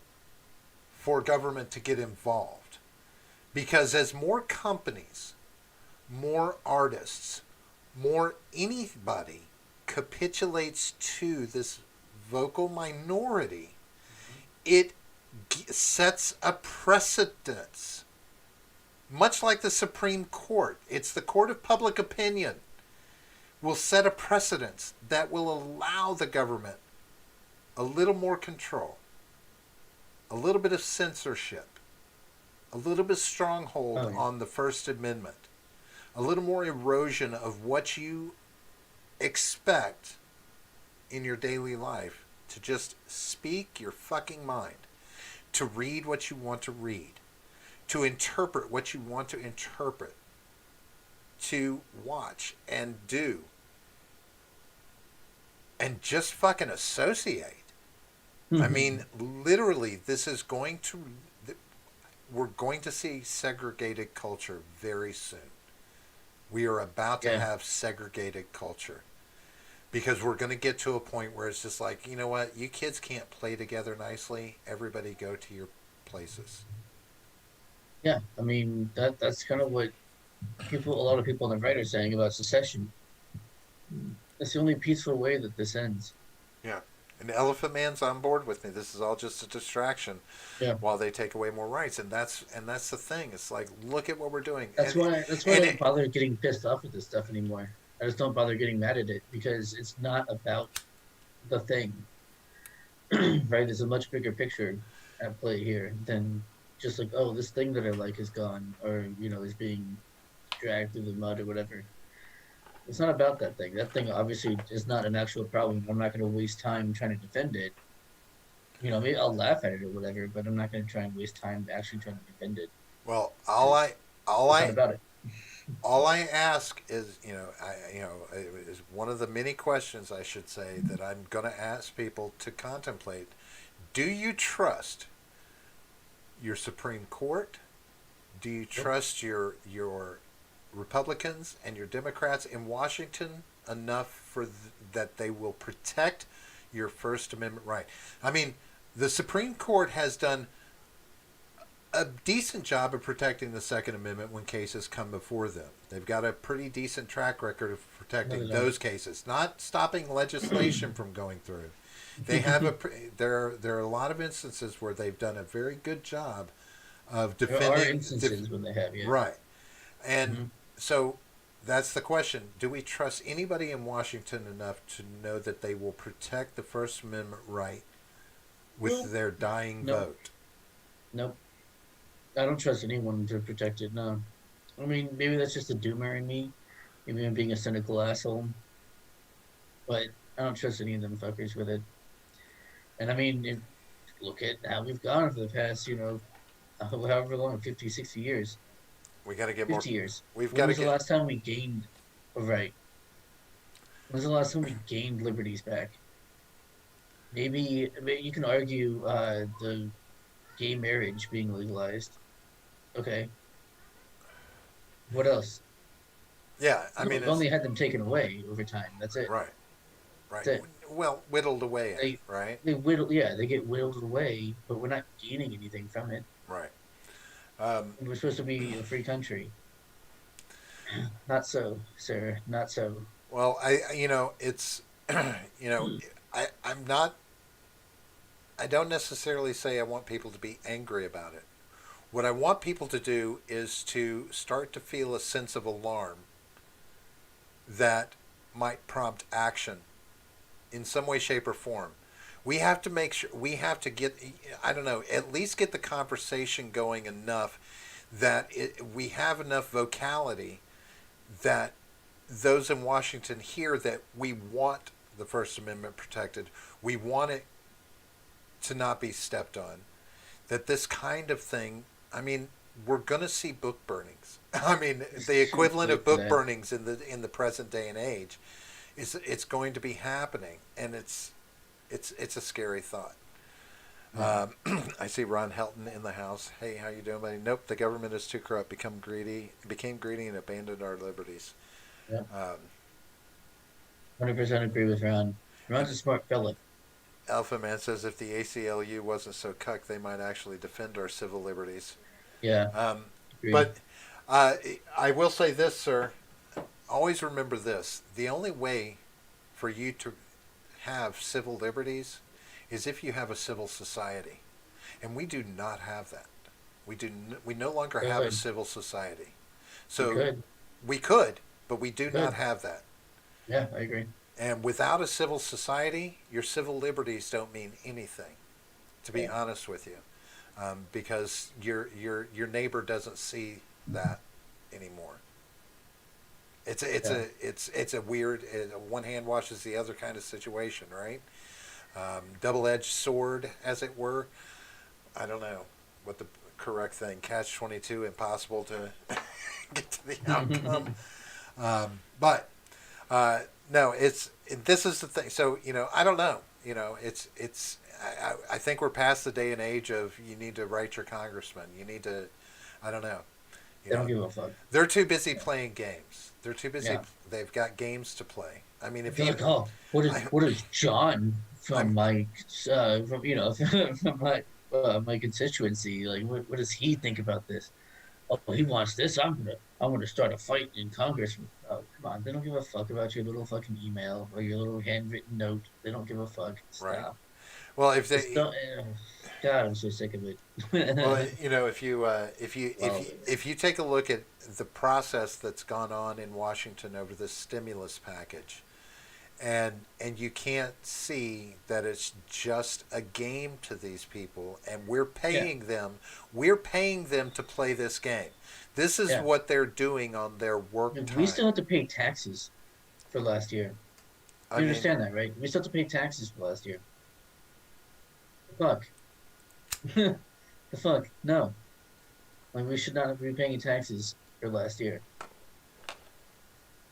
for government to get involved. Because as more companies, more artists, more anybody capitulates to this vocal minority, it sets a precedence. Much like the Supreme Court, it's the court of public opinion, will set a precedence that will allow the government a little more control, a little bit of censorship, a little bit of stronghold Oh yeah. on the First Amendment, a little more erosion of what you expect in your daily life to just speak your fucking mind, to read what you want to read, to interpret what you want to interpret, to watch and do, and just fucking associate. I mean, literally, this is going to. We're going to see segregated culture very soon. We are about to Yeah, have segregated culture because we're going to get to a point where it's just like, you know what, you kids can't play together nicely. Everybody go to your places. yeah. I mean that's kind of what a lot of people on the right are saying about secession. That's the only peaceful way that this ends. Yeah. And the Elephant Man's on board with me. This is all just a distraction Yeah, while they take away more rights, and that's the thing. It's like, look at what we're doing, that's why I and don't bother getting pissed off at this stuff anymore. I just don't bother getting mad at it because it's not about the thing, right? There's a much bigger picture at play here than just like, oh, this thing that I like is gone or is being dragged through the mud or whatever. It's not about that thing. That thing obviously is not an actual problem. I'm not going to waste time trying to defend it. Maybe I'll laugh at it or whatever, but I'm not going to try and waste time actually trying to defend it well, because all it's not I about it. all I ask is, is one of the many questions I should say that I'm going to ask people to contemplate. Do you trust your Supreme Court? Do you Nope. trust your Republicans and your Democrats in Washington enough that they will protect your First Amendment right? I mean, the Supreme Court has done a decent job of protecting the Second Amendment when cases come before them. They've got a pretty decent track record of No, they protecting don't. those cases, not stopping legislation from going through. They have there are a lot of instances where they've done a very good job of There are defending instances when they have, yeah. right. And Hmm. so that's the question. Do we trust anybody in Washington enough to know that they will protect the First Amendment right with Nope. their dying Nope. vote? Nope. I don't trust anyone to protect it. No. I mean, maybe that's just a doomer in me. Maybe I'm being a cynical asshole, but I don't trust any of them fuckers with it. And I mean, look at how we've gone for the past, however long, 50, 60 years. We got to get more. 50 years. We've got When to was the get. last time we gained a right? When was the last time we gained liberties back? maybe you can argue the gay marriage being legalized. Okay, what else? Yeah, I No, mean we've it's only had them taken away over time. That's it. right, right. That's it. Well, whittled away at, They right, yeah, they get whittled away, but we're not gaining anything from it. right. Um, And we're supposed to be a free country. Not so, sir. Not so. well, it's, you know, I'm not. I don't necessarily say I want people to be angry about it. What I want people to do is to start to feel a sense of alarm that might prompt action in some way, shape, or form. We have to make sure, we have to get, I don't know, at least get the conversation going enough that we have enough vocality that those in Washington hear that we want the First Amendment protected. We want it to not be stepped on. That this kind of thing, I mean, we're going to see book burnings. I mean, the equivalent of Wait for book that. burnings in the present day and age is it's going to be happening, and it's a scary thought. Yeah. I see Ron Helton in the house. Hey, how you doing, buddy? Nope, the government is too corrupt. Became greedy, and abandoned our liberties. Yeah. Um, 100% agree with Ron. and Ron's a smart fella. Alpha Man says if the ACLU wasn't so cucked, they might actually defend our civil liberties. Yeah. Um, Agreed. but uh, I will say this, sir. Always remember this: the only way for you to have civil liberties is if you have a civil society, and we do not have that. We no longer have a Good. civil society. We So could. we could, but we do not Good. have that. Yeah, I agree. And without a civil society, your civil liberties don't mean anything. To be Yeah. honest with you, because your neighbor doesn't see that anymore. Yeah. It's a weird one hand washes the other kind of situation, right? Double edged sword, as it were. I don't know what the correct thing. Catch 22, impossible to get to the outcome. But no, this is the thing. So I don't know. It's I think we're past the day and age of you need to write your congressman. You need to, I don't know. You They don't know, give a fuck. they're too busy Yeah. playing games. They're too busy. Yeah. They've got games to play. I mean, if They're you, like, oh, I, what is John I'm from my from from my constituency like? What does he think about this? Oh, he wants this. I'm gonna start a fight in Congress. Oh, come on, they don't give a fuck about your little fucking email or your little handwritten note. They don't give a fuck. right. Stop. Well, if Just they, don't. God, I'm so sick of well, it. Well, if you take a look at the process that's gone on in Washington over this stimulus package, and you can't see that it's just a game to these people, and yeah, we're paying them to play this game. This is yeah. what they're doing on their work We time. still have to pay taxes for last year. I You mean, understand that, right? We still have to pay taxes for last year. Fuck. The fuck? No. Like we should not be paying taxes for last year,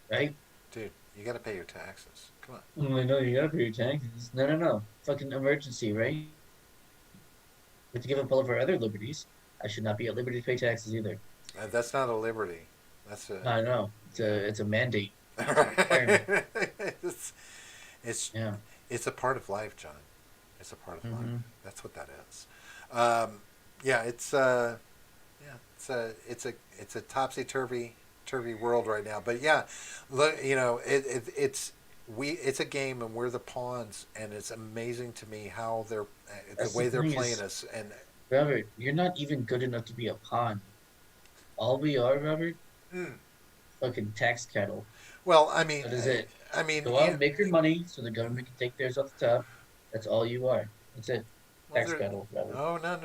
right? dude, you got to pay your taxes. Come on. I'm like, no, you gotta pay your taxes. No, no, no. Fucking emergency, right? We have to give up all of our other liberties. I should not be at liberty to pay taxes either. That's not a liberty. That's a I know. yeah. It's a mandate. It's a requirement. it's it's Yeah. it's a part of life, John. It's a part of life. Mm-hmm. That's what that is. Yeah, it's a topsy turvy world right now. But yeah, look, it's a game and we're the pawns, and it's amazing to me how the That's the way they're thing playing is, us. And Robert, you're not even good enough to be a pawn. All we are, Robert, mm, fucking tax cattle. well, That is it. I mean, Go out and make your money so the government can take theirs off the top. That's all you are. That's it. well, Tax cattle, Robert. oh no.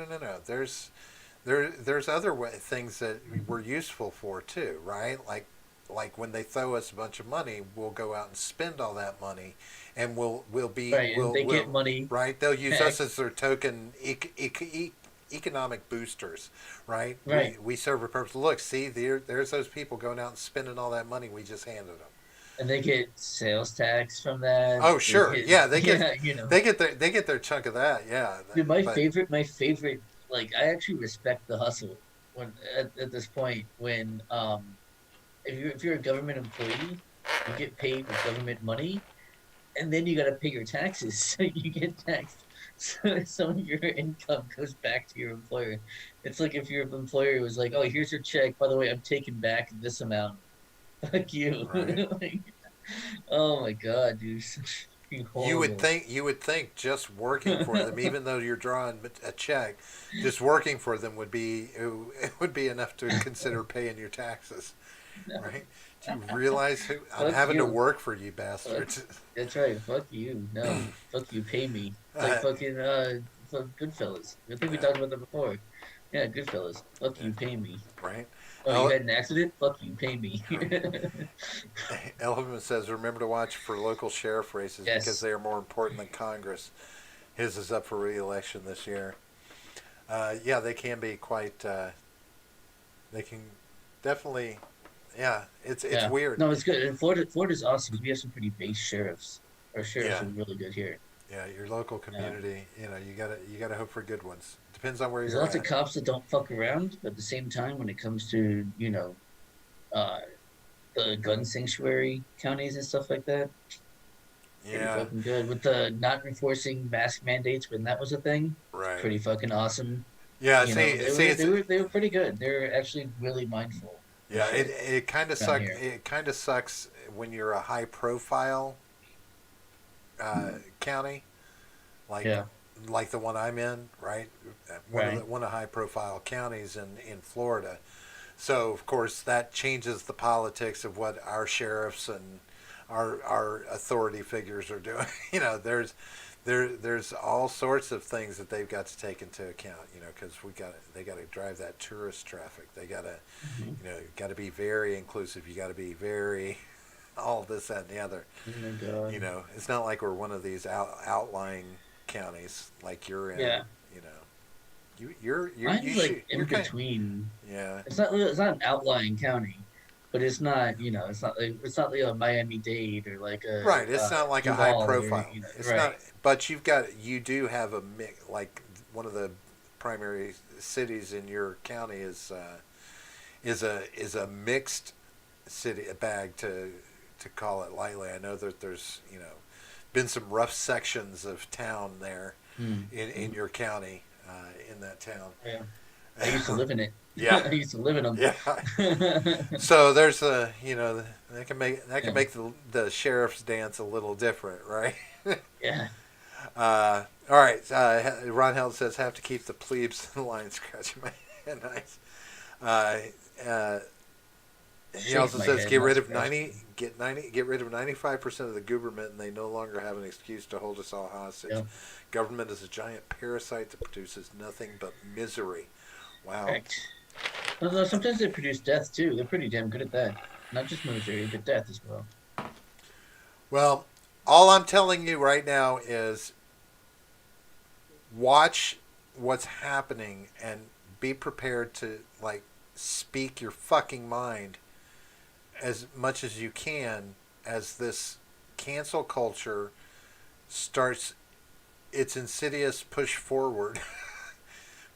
There's other things that we're useful for too, right? Like when they throw us a bunch of money, we'll go out and spend all that money, and Right, and they get money right. They'll use us back. as their token economic boosters, right? Right. We serve a purpose. Look, see there's those people going out and spending all that money we just handed them. And they get sales tax from that. Oh, They sure. get Yeah, yeah, they get their chunk of that. Yeah, Dude, but my favorite, like I actually respect the hustle when at this point when if you're a government employee, you get paid with government money, and then you got to pay your taxes, so you get taxed. So some of your income goes back to your employer. It's like if your employer was like, "Oh, here's your check. By the way, I'm taking back this amount." Fuck you. right. Like, oh my god, dude, such horrible. You would think just working for them, even though you're drawing a check, just working for them it would be enough to consider paying your taxes, No, right? Do you realize who I'm fuck having to you. work for, you Fuck. bastards? That's right. Fuck you. No. Fuck you. Pay me. It's like Uh, fucking fuck Goodfellas. I think we yeah, talked about that before. Yeah, Goodfellas. Fuck yeah, you. Pay me. right. Oh, you Ele- had an accident? Fuck you. Pay me. Elephant says, "Remember to watch for local sheriff races because Yes. they are more important than Congress." His is up for re-election this year. Yeah, they can be quite. They can definitely. Yeah, it's Yeah. weird. No, it's good. And Florida's awesome because we have some pretty base sheriffs. Our sheriffs Yeah, are really good here. yeah. Your local Yeah. community, you gotta hope for good ones. Depends on where There's you're lots of at. cops that don't fuck around, but at the same time, when it comes to, uh, the gun sanctuary counties and stuff like that, pretty Yeah, fucking good. With the not enforcing mask mandates when that was a thing, right. pretty fucking awesome. Yeah, You know, see, it's they were pretty good. They're actually really mindful for yeah. shit It kind of around suck. here. It kind of sucks when you're a high profile county, like Yeah, like the one I'm in, right? right. One of the high profile counties in Florida. So of course that changes the politics of what our sheriffs and our authority figures are doing. There's all sorts of things that they've got to take into account. Because they got to drive that tourist traffic. They got to Hmm. got to be very inclusive. You got to be very all this that and the other. Oh my god. It's not like we're one of these outlying counties like you're in. Yeah, You know, you mine's like should in you're kind of, between. yeah. It's not an outlying county, but it's not it's not like a Miami-Dade or like a Right, it's not like a high Duval or profile. It's right. not, but you do have a like one of the primary cities in your county is a mixed city, a bag to call it lightly. I know that there's been some rough sections of town there Hmm. in your county, in that town. Yeah. I used to live in it. Yeah, I used to live in them. yeah. So there's a that can Yeah. make the sheriff's dance a little different, right? Yeah. All right. Ron Held says have to keep the plebes in line scratching my head. Nice. Uh, he Shake also my says head, not scratch me. get rid of 95% of the government, and they no longer have an excuse to hold us all hostage. Yep. Government is a giant parasite that produces nothing but misery. Wow. Correct. Although sometimes they produce death too. They're pretty damn good at that. Not just military, but death as well. Well, all I'm telling you right now is watch what's happening and be prepared to speak your fucking mind as much as you can as this cancel culture starts its insidious push forward.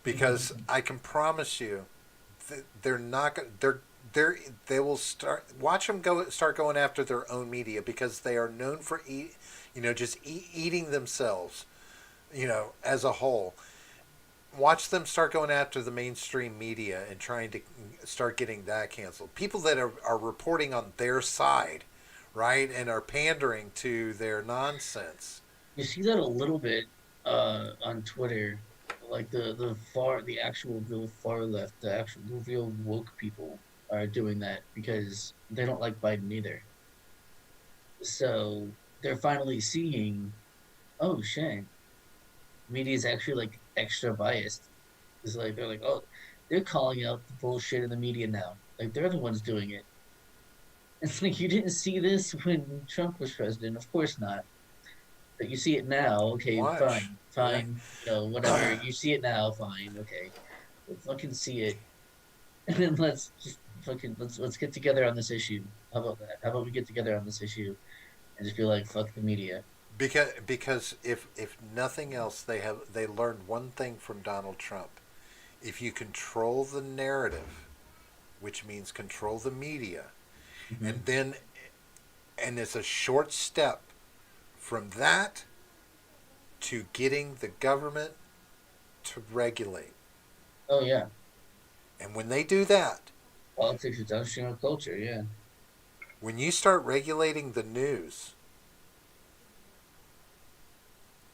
Because I can promise you they're not they will watch them start going after their own media because they are known for eating themselves, as a whole. Watch them start going after the mainstream media and trying to start getting that canceled. People that are reporting on their side, right, and are pandering to their nonsense. You see that a little bit on Twitter, like the actual real far left, the real woke people are doing that because they don't like Biden either. So they're finally seeing, oh shit, media is actually like extra biased. It's like they're like, oh, they're calling out the bullshit in the media now. Like they're the ones doing it. It's like you didn't see this when Trump was president. Of course not. But you see it now. Okay, Watch, fine, yeah. fine. Whatever. You see it now. Fine. Okay, we'll fucking see it, and then let's just fucking let's get together on this issue. How about that? How about we get together on this issue and just be like, fuck the media. Because if nothing else, they learned one thing from Donald Trump. If you control the narrative, which means control the media, and Hmm. then and it's a short step from that to getting the government to regulate. Oh yeah, And when they do that, politics is downstream of culture. Yeah, when you start regulating the news,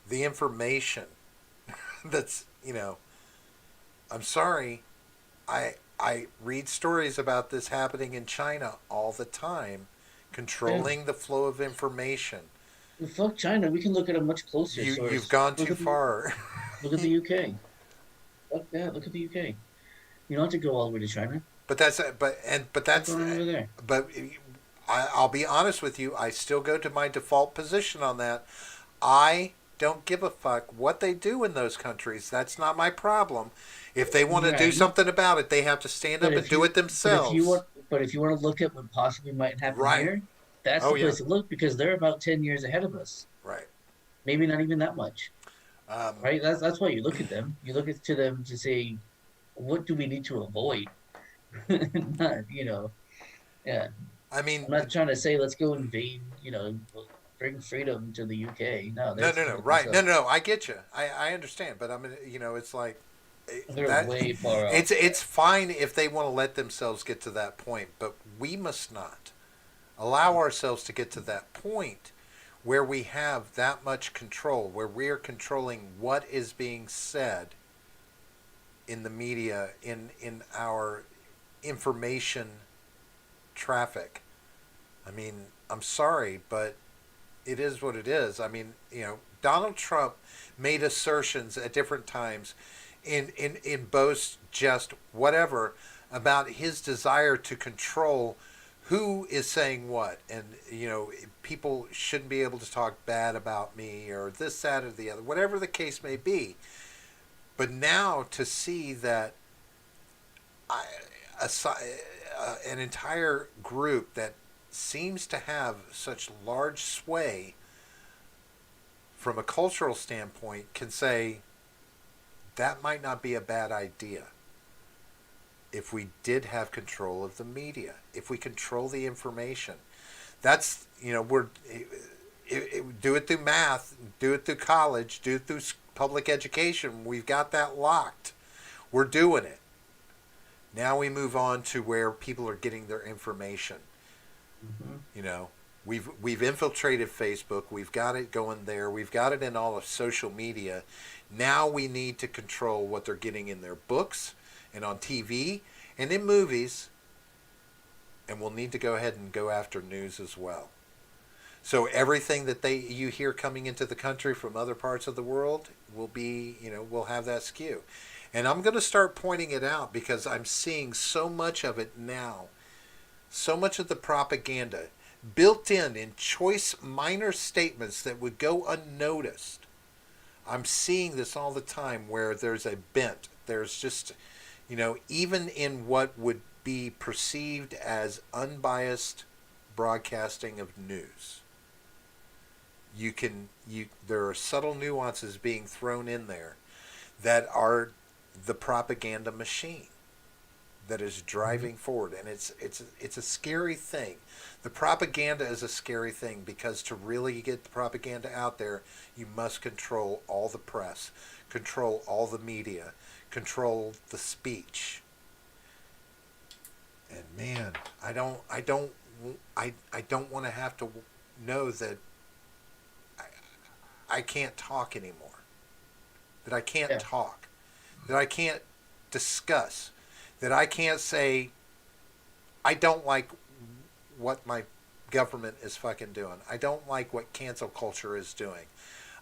the information that's, I'm sorry, I read stories about this happening in China all the time, yeah. controlling the flow of information. Well, fuck China. We can look at a much closer You've source. gone too far. Look at the UK. Fuck that. Look at the UK. You don't have to go all the way to China. But that's but What's that's going on over there? but I'll be honest with you. I still go to my default position on that. I don't give a fuck what they do in those countries. That's not my problem. If they want to do Right. something about it, they have to stand But up and if do you it but if you themselves. want but if you want to look at what possibly might happen Right. here, that's Oh the yeah. place to look because they're about 10 years ahead of us. Right. Maybe not even that much. Um, Right? That's why you look at them. You look at to them to say, what do we need to avoid? Not, yeah. I mean, I'm not trying to say let's go invade, bring freedom to the UK. No, no, they're no, no. screwing Right. No, no, themselves. no. I get you. I understand. But I mean, it's like They're that. way far off. It's fine if they want to let themselves get to that point, but we must not allow ourselves to get to that point where we have that much control, where we are controlling what is being said in the media, in our information traffic. I mean, I'm sorry, but it is what it is. I mean, Donald Trump made assertions at different times in boast, just whatever, about his desire to control who is saying what. And, people shouldn't be able to talk bad about me or this, that, or the other, whatever the case may be. But now to see that I, a, an entire group that seems to have such large sway from a cultural standpoint can say that might not be a bad idea if we did have control of the media, if we control the information. That's, do it through math, do it through college, do it through public education. We've got that locked. We're doing it. Now we move on to where people are getting their information. Hmm. You know, we've infiltrated Facebook. We've got it going there. We've got it in all of social media. Now we need to control what they're getting in their books and on TV and in movies. And we'll need to go ahead and go after news as well. So everything that you hear coming into the country from other parts of the world will be, will have that skew. And I'm going to start pointing it out because I'm seeing so much of it now. So much of the propaganda built in choice minor statements that would go unnoticed. I'm seeing this all the time where there's a bent. There's just, even in what would be perceived as unbiased broadcasting of news. There are subtle nuances being thrown in there that are the propaganda machine that is Hmm. driving forward, and it's a scary thing. The propaganda is a scary thing because to really get the propaganda out there, you must control all the press, control all the media, control the speech. And man, I don't want to have to know that I, I can't talk anymore. That I can't Yeah. talk. That I can't discuss. That I can't say I don't like what my government is fucking doing. I don't like what cancel culture is doing.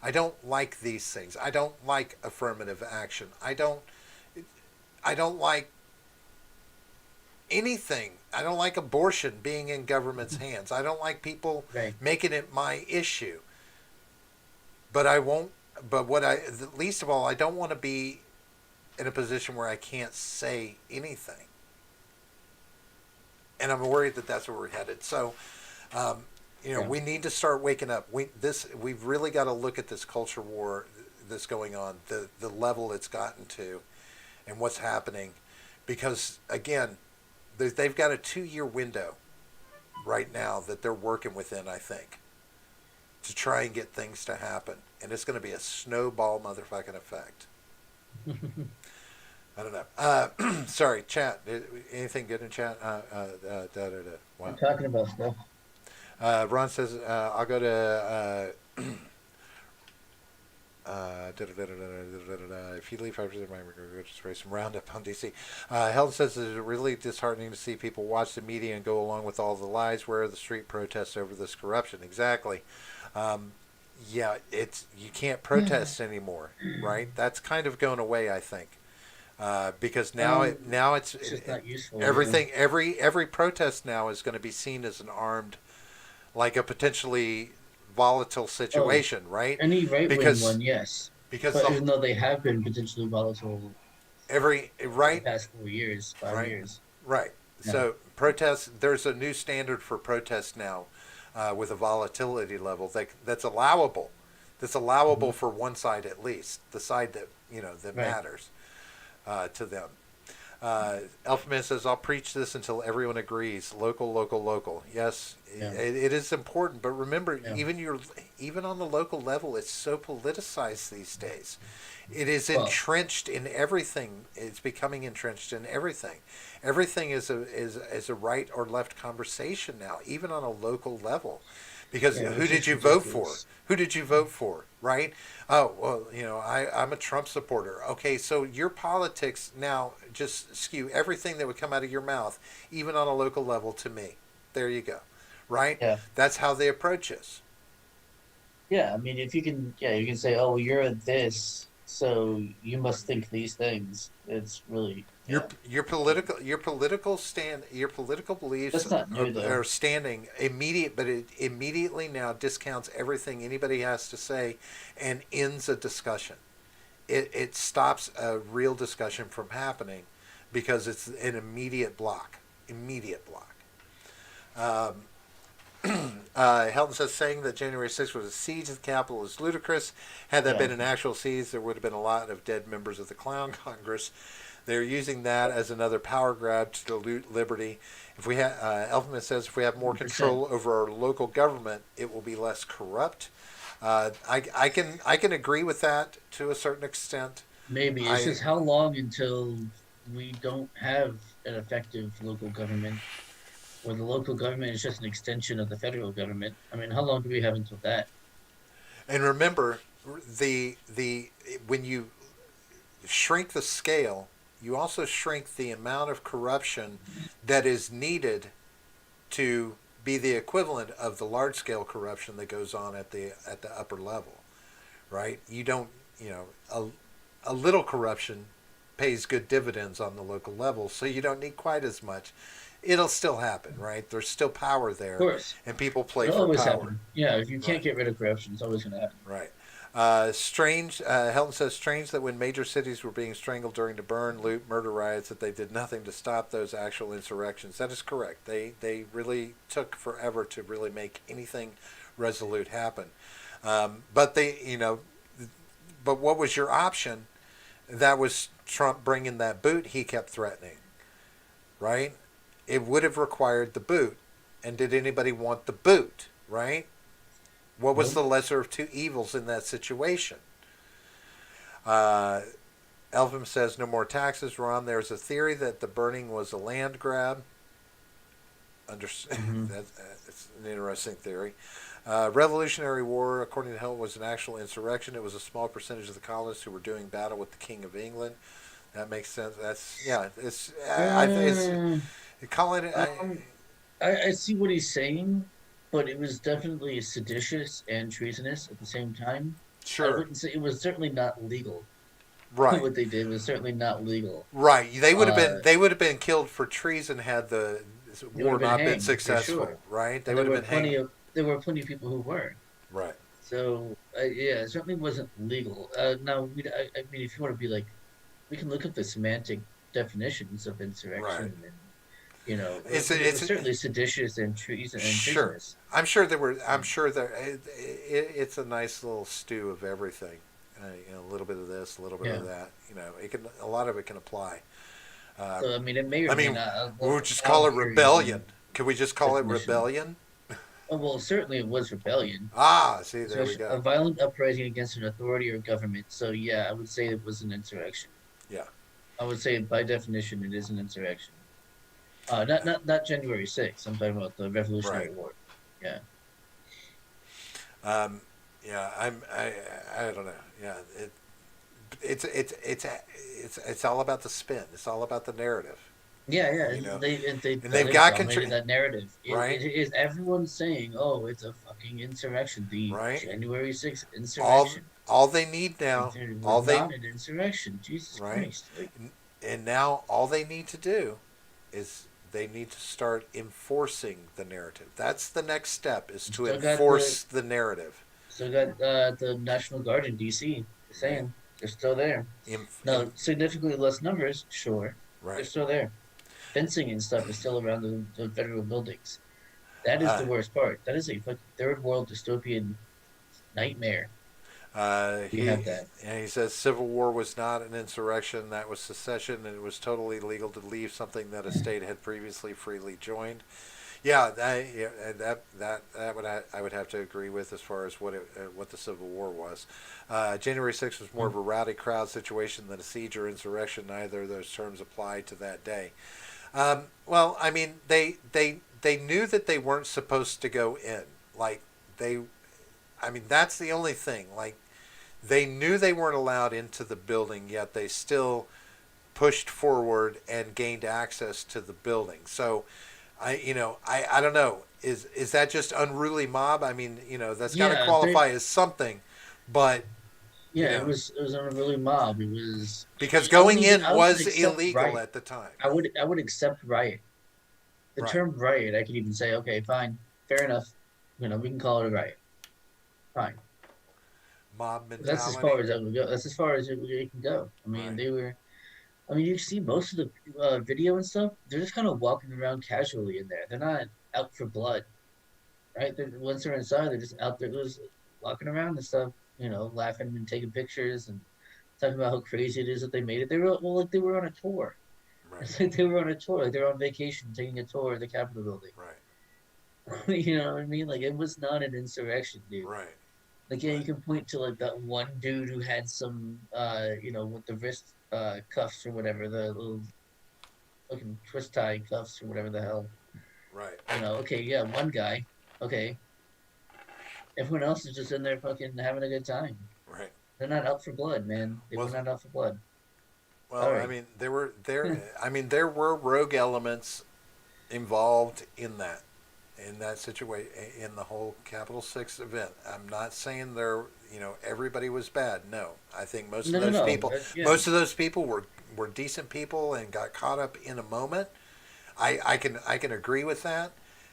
I don't like these things. I don't like affirmative action. I don't like anything. I don't like abortion being in government's hands. I don't like people Right. making it my issue. But I won't but least of all, I don't want to be in a position where I can't say anything. and I'm worried that that's where we're headed. So, um, Yeah. we need to start waking up. We've really got to look at this culture war that's going on, the level it's gotten to, and what's happening, because again, they've got a 2 year window right now that they're working within. I think to try and get things to happen, and it's going to be a snowball motherfucking effect. I don't know. Sorry, chat. Anything good in chat? We're Wow. talking about stuff. Ron says, I'll go to. If you leave 5%, my just raise some roundup on DC. Helen says it's really disheartening to see people watch the media and go along with all the lies. Where are the street protests over this corruption? Exactly. Um, yeah, it's you can't protest anymore, right? That's kind of going away, I think, because now it's just not useful. Yeah. everything every protest now is going to be seen as an armed, like a potentially volatile Oh, situation, right? any right wing Because one, yes. because But the even though they have been potentially volatile every for the right past 4 years, five right years. right. Yeah. So protests. There's a new standard for protests now, with a volatility level that's allowable. That's allowable Hmm. for one side at least, the side that that Right. matters to them. Elfman says, I'll preach this until everyone agrees. Local, local, local. Yes, Yeah. it is important, but remember, Yeah. even on the local level, it's so politicized these days. It is Well, entrenched in everything. It's becoming entrenched in everything. Everything is a right or left conversation now, even on a local level. Because yeah, who which did is you vote for? ridiculous. Who did you vote for? Right? Oh, well, I'm a Trump supporter. Okay, so your politics now just skew everything that would come out of your mouth, even on a local level, to me. There you go. Right? Yeah. That's how they approach us. Yeah. I mean, if you can, yeah, you can say, oh, well, you're this, so you must think these things. It's really, yeah. Your political beliefs That's not new, though. are standing immediate, but it immediately now discounts everything anybody has to say, and ends a discussion. It stops a real discussion from happening because it's an immediate block. Um, Helton says saying that January 6th was a siege of the Capitol is ludicrous. Had that Yeah. been an actual siege, there would have been a lot of dead members of the Clown Congress. They're using that as another power grab to dilute liberty. If we Elfman says if we have more 100%. control over our local government, it will be less corrupt. I can agree with that to a certain extent. Maybe. It's I just how long until we don't have an effective local government, or the local government is just an extension of the federal government? I mean, how long do we have until that? and remember the when you shrink the scale, you also shrink the amount of corruption that is needed to be the equivalent of the large scale corruption that goes on at the upper level, right? You don't, a little corruption pays good dividends on the local level, so you don't need quite as much. It'll still happen, right? There's still power Of there, course. and people play It'll for always power, happen. Yeah, if you can't right? get rid of corruption, it's always going to happen. Right. Strange. Helton says strange that when major cities were being strangled during the burn, loot, murder riots, that they did nothing to stop those actual insurrections. That is correct. They really took forever to really make anything resolute happen. But but what was your option? That was Trump bringing that boot he kept threatening, right? It would have required the boot. And did anybody want the boot, right? What was Nope. the lesser of two evils in that situation? Uh, Elvin says no more taxes. Ron, there's a theory that the burning was a land grab. Under, Hmm. it's an interesting theory. Revolutionary War, according to Hill, was an actual insurrection. It was a small percentage of the colonists who were doing battle with the King of England. That makes sense. That's yeah. It's Uh, calling it. um, I see what he's saying, but it was definitely seditious and treasonous at the same time. I Sure. wouldn't say it was certainly not legal. Right. What they did was certainly not legal. Right. They would have Uh, been. They would have been killed for treason had the they would war have been not been hanged for successful. sure, Right. They and would have been hanged. there were plenty of people who were. Right. So yeah, it certainly wasn't legal. Now, I mean, if you want to be like, we can look up the semantic definitions of Right. insurrection and It was certainly seditious and sure. treasonous. I'm sure there were. I'm Yeah, sure it's a nice little stew of everything. A little bit of this, a little bit yeah. of that. It can. A lot of it can apply. Uh, So I mean, it may or I may mean, not we'll just call all it varies rebellion. in Could we just call it definition. rebellion? Well, certainly it was rebellion, Ah, see, there we especially a go. violent uprising against an authority or government. So yeah, I would say it was an insurrection. Yeah. I would say by definition it is an insurrection. Not January 6th. I'm talking about the Right. Revolutionary War. Yeah. Um, yeah. I don't know. Yeah. It's all about the spin. It's all about the narrative. Yeah, yeah, You know, they've and done they've it, got dominated that narrative. right. It is everyone saying, "Oh, it's a fucking insurrection, the Right. January 6th All insurrection." all they need now. It was All they not an insurrection. Jesus right. Christ! Like, And now all they need to do is they need to start enforcing the narrative. That's the next step is to still got the enforce the narrative. still got the National Guard in D.C. Just Right. saying, they're still there. Inf, No, significantly less numbers, sure. They're right. still there. Fencing and stuff is still around the federal buildings. That is Uh, the worst part. That is a fucking third world dystopian nightmare. We he have that. and he says Civil War was not an insurrection. That was secession, and it was totally legal to leave something that a state had previously freely joined. Yeah, that would I would have to agree with as far as what the Civil War was. January 6th was more of a rowdy crowd situation than a siege or insurrection. Neither of those terms applied to that day. Well, I mean, they knew that they weren't supposed to go in. Like they, I mean, that's the only thing. Like they knew they weren't allowed into the building, yet they still pushed forward and gained access to the building. So I don't know. Is that just unruly mob? I mean, that's got to Yeah, they qualify as something, but you yeah, know, it was a really mob. It was because going in I would was accept illegal riot. at the time. I would accept riot. The Right. term riot, I could even say, okay, fine, fair enough. We can call it a riot. Fine. Mob That's as far mentality. as that would go. That's as far as it can go. I mean, Right. they were. I mean, you see most of the video and stuff. They're just kind of walking around casually in there. They're not out for blood, right? Once they're inside, they're just out there, just walking around and stuff. Laughing and taking pictures and talking about how crazy it is that they made it. They were like they were on a tour. Right. It's like they were on a tour. Like they were on vacation, taking a tour of the Capitol building. Right. You know what I mean? Like it was not an insurrection, dude. Right. Like yeah, you Right. can point to like that one dude who had some with the wrist cuffs or whatever, the little fucking twist tie cuffs or whatever the hell. Right. Okay, yeah, one guy. Okay. Everyone else is just in there fucking having a good time. Right. They're not out for blood, man. They were Was not out for blood. well, I Sorry. mean, there were rogue elements involved in that situation in the whole Capital Six event. I'm not saying everybody was bad. No, I think No, no, no. Yeah. most of those people were decent people and got caught up in a moment. I can agree with that.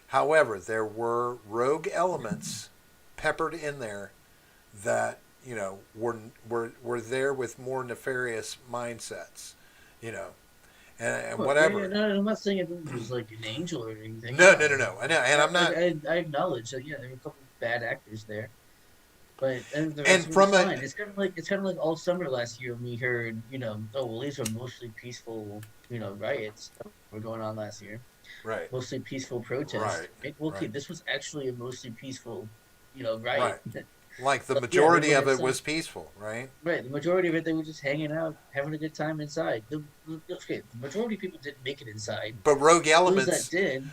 However, there were rogue elements peppered in there that were there with more nefarious mindsets, you know, and Well, yeah, yeah, whatever. no, I'm not saying it was like an angel or anything. No, No, no, no, no. I know, and I'm not. I acknowledge that. Yeah, there were a couple of bad actors there, but and the rest And of it was from a fine. It's kind of like all summer last year when we heard, oh well, these are mostly peaceful, riots that were going on last year, right, mostly peaceful protests. right, Right? Well, okay, right, this was actually a mostly peaceful, riot. right. Like the But yeah, they majority were of it inside. was peaceful, right? Right, the majority of it, they were just hanging out, having a good time inside. Okay, the majority of people didn't make it inside. But Those that did,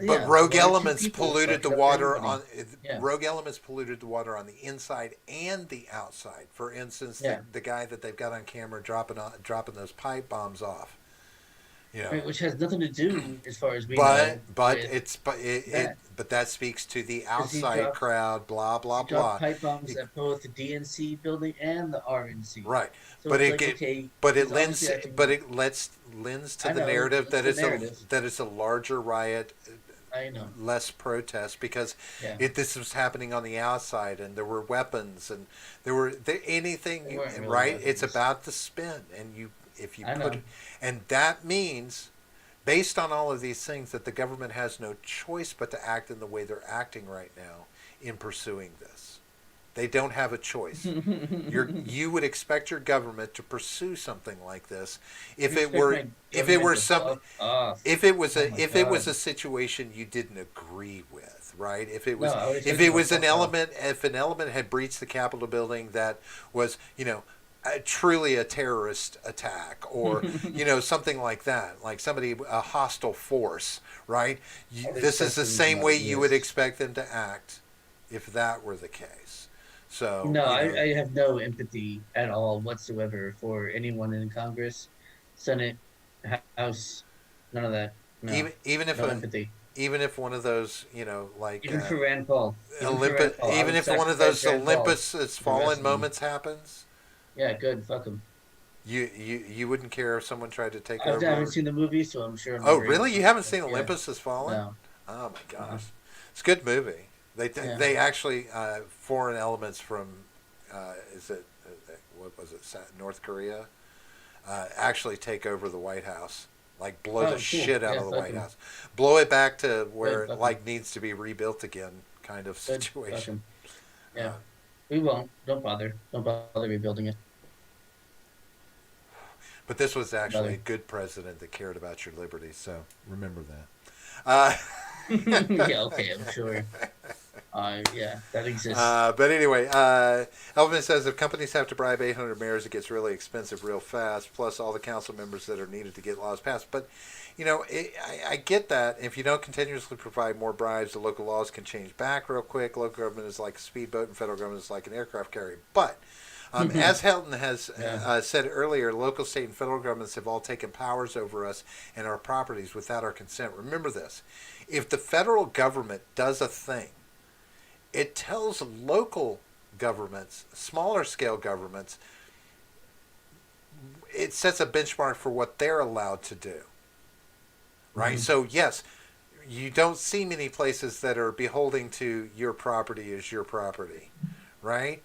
yeah, rogue one or two elements people polluted fucked the up water everybody. on Yeah, rogue elements polluted the water on the inside and the outside. For instance, yeah. the guy that they've got on camera dropping those pipe bombs off, you know. Right, which has nothing to do, as far as we But know, but with it's but that. but that speaks to the Because outside crowd. Blah blah he dropped blah. pipe bombs He- at both the DNC building and the RNC. right, So but it's it like, get okay, but it he's lends obviously acting. but it lends to I the know narrative it's that the narrative. it's a larger riot, I know. less protest because Yeah, this was happening on the outside and there were weapons and anything they weren't really right. It's weapons. about the spin and you if you I put know. and that means based on all of these things, that the government has no choice but to act in the way they're acting right now in pursuing this. They don't have a choice. You would expect your government to pursue something like this if You it expect were my if it government were to some fuck off. Oh my if it was god. a situation you didn't agree with, right? No, I would If expect it them to was an fuck off. element if an element had breached the Capitol building that was, truly a terrorist attack, or something like that, like somebody, a hostile force, right? I would This is expect the them to same not way you would exist. expect them to act if that were the case. So, No, I have no empathy at all whatsoever for anyone in Congress, Senate, House, none of that. No, even if no empathy. even if one of those, like, Even for Rand Paul, even for Olympus, Rand Paul, I even would if one of sacrifice those Rand Paul Olympus has for the rest fallen of them. moments happens, Yeah, good, fuck him. you wouldn't care if someone tried to take I haven't over. seen the movie, so I'm sure I'm Oh, never gonna really? You fuck. haven't seen Yeah, Olympus Has Fallen? no, Oh my no, gosh, it's a good movie. yeah. They actually, foreign elements from, is it, what was it, North Korea, actually take over the White House, like blow the Oh, cool. shit out Yeah, of the fuck White him. House, blow it back to where Good, it fuck him. like needs to be rebuilt again, kind of Good, fuck situation. him. Uh, Yeah, we won't. Don't bother. Don't bother rebuilding it. but this was Don't actually a bother. good president that cared about your liberty, so remember that. Yeah, okay, I'm sure. Yeah, that exists. But anyway, Elvin says if companies have to bribe 800 mayors, it gets really expensive real fast, plus all the council members that are needed to get laws passed. But, I get that. If you don't continuously provide more bribes, the local laws can change back real quick. Local government is like a speedboat, and federal government is like an aircraft carrier. But as Helton has Yeah. said earlier, local, state, and federal governments have all taken powers over us and our properties without our consent. Remember this. If the federal government does a thing, it tells local governments, smaller scale governments, it sets a benchmark for what they're allowed to do. Right? Hmm. So, yes, you don't see many places that are beholding to your property as your property. Right?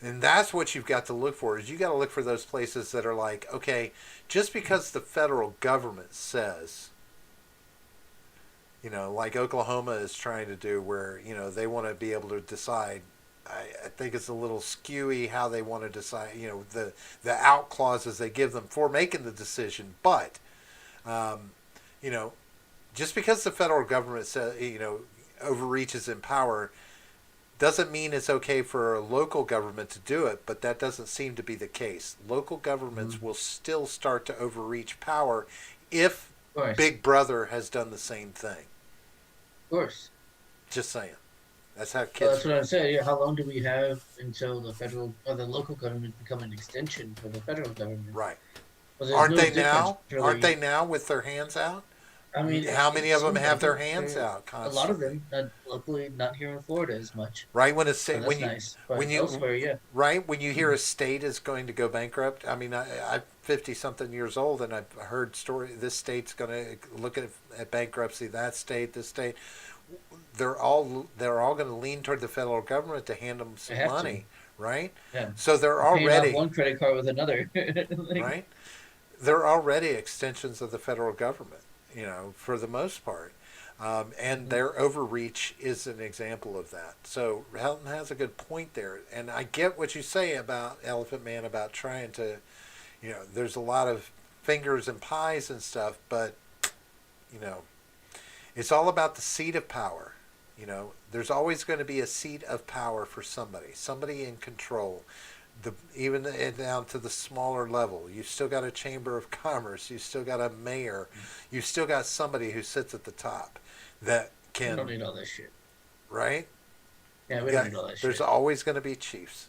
And that's what you've got to look for, is you got to look for those places that are like, okay, just because the federal government says, like Oklahoma is trying to do, where they want to be able to decide. I think it's a little skewy how they want to decide. The out clauses they give them for making the decision, but um, you know, just because the federal government says overreaches in power doesn't mean it's okay for a local government to do it. But that doesn't seem to be the case. Local Hmm. governments will still start to overreach power if Of course, Big Brother has done the same thing. of course. Just saying. That's how Well, kids that's what are. I'm saying. Yeah, how long do we have until the federal or the local government become an extension for the federal government? Right. Well, there's Aren't no they difference, now? Aren't they really. now with their hands out? I mean, How it many of them seems have like their it. hands There, out a lot of constantly? them, luckily, not here in Florida as much, Right so that's nice. But when you elsewhere, yeah. right when you hear a state is going to go bankrupt. I mean, I'm 50 something years old, and I've heard story. This state's going to look at bankruptcy. That state, this state. They're all going to lean toward the federal government to hand them I some have to. money, right? Yeah, So they're I'm paying off already one credit card with another. Like, right. They're already extensions of the federal government, for the most part. And mhm. their overreach is an example of that. So Helton has a good point there. And I get what you say about Elephant Man, about trying to, there's a lot of fingers and pies and stuff, but, you know, it's all about the seat of power. There's always going to be a seat of power for somebody in control. Even down to the smaller level, you've still got a chamber of commerce. You've still got a mayor. You've still got somebody who sits at the top that We can, don't need all this shit. right? Yeah, we don't Yeah, need all that there's shit. always going to be chiefs.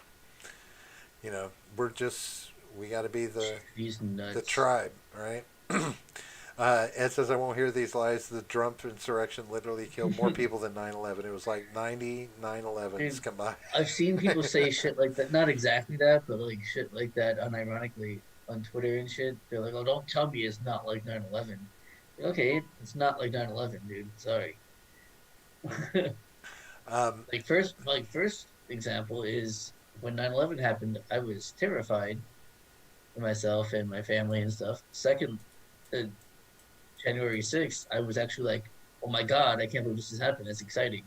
We got to be These the nuts. tribe, right? Ed says, I won't hear these lies. The Trump insurrection literally killed more people than 9/11. It was like 90 9/11s Dude, combined. I've seen people say shit like that. Not exactly that, but like shit like that unironically on Twitter and shit. They're like, oh, don't tell me it's not like 9/11. Okay, it's not like 9/11, dude. Sorry. um, Like first example is when 9/11 happened, I was terrified for myself and my family and stuff. Second, uh, January 6th, I was actually like, oh my God, I can't believe this has happened. It's exciting.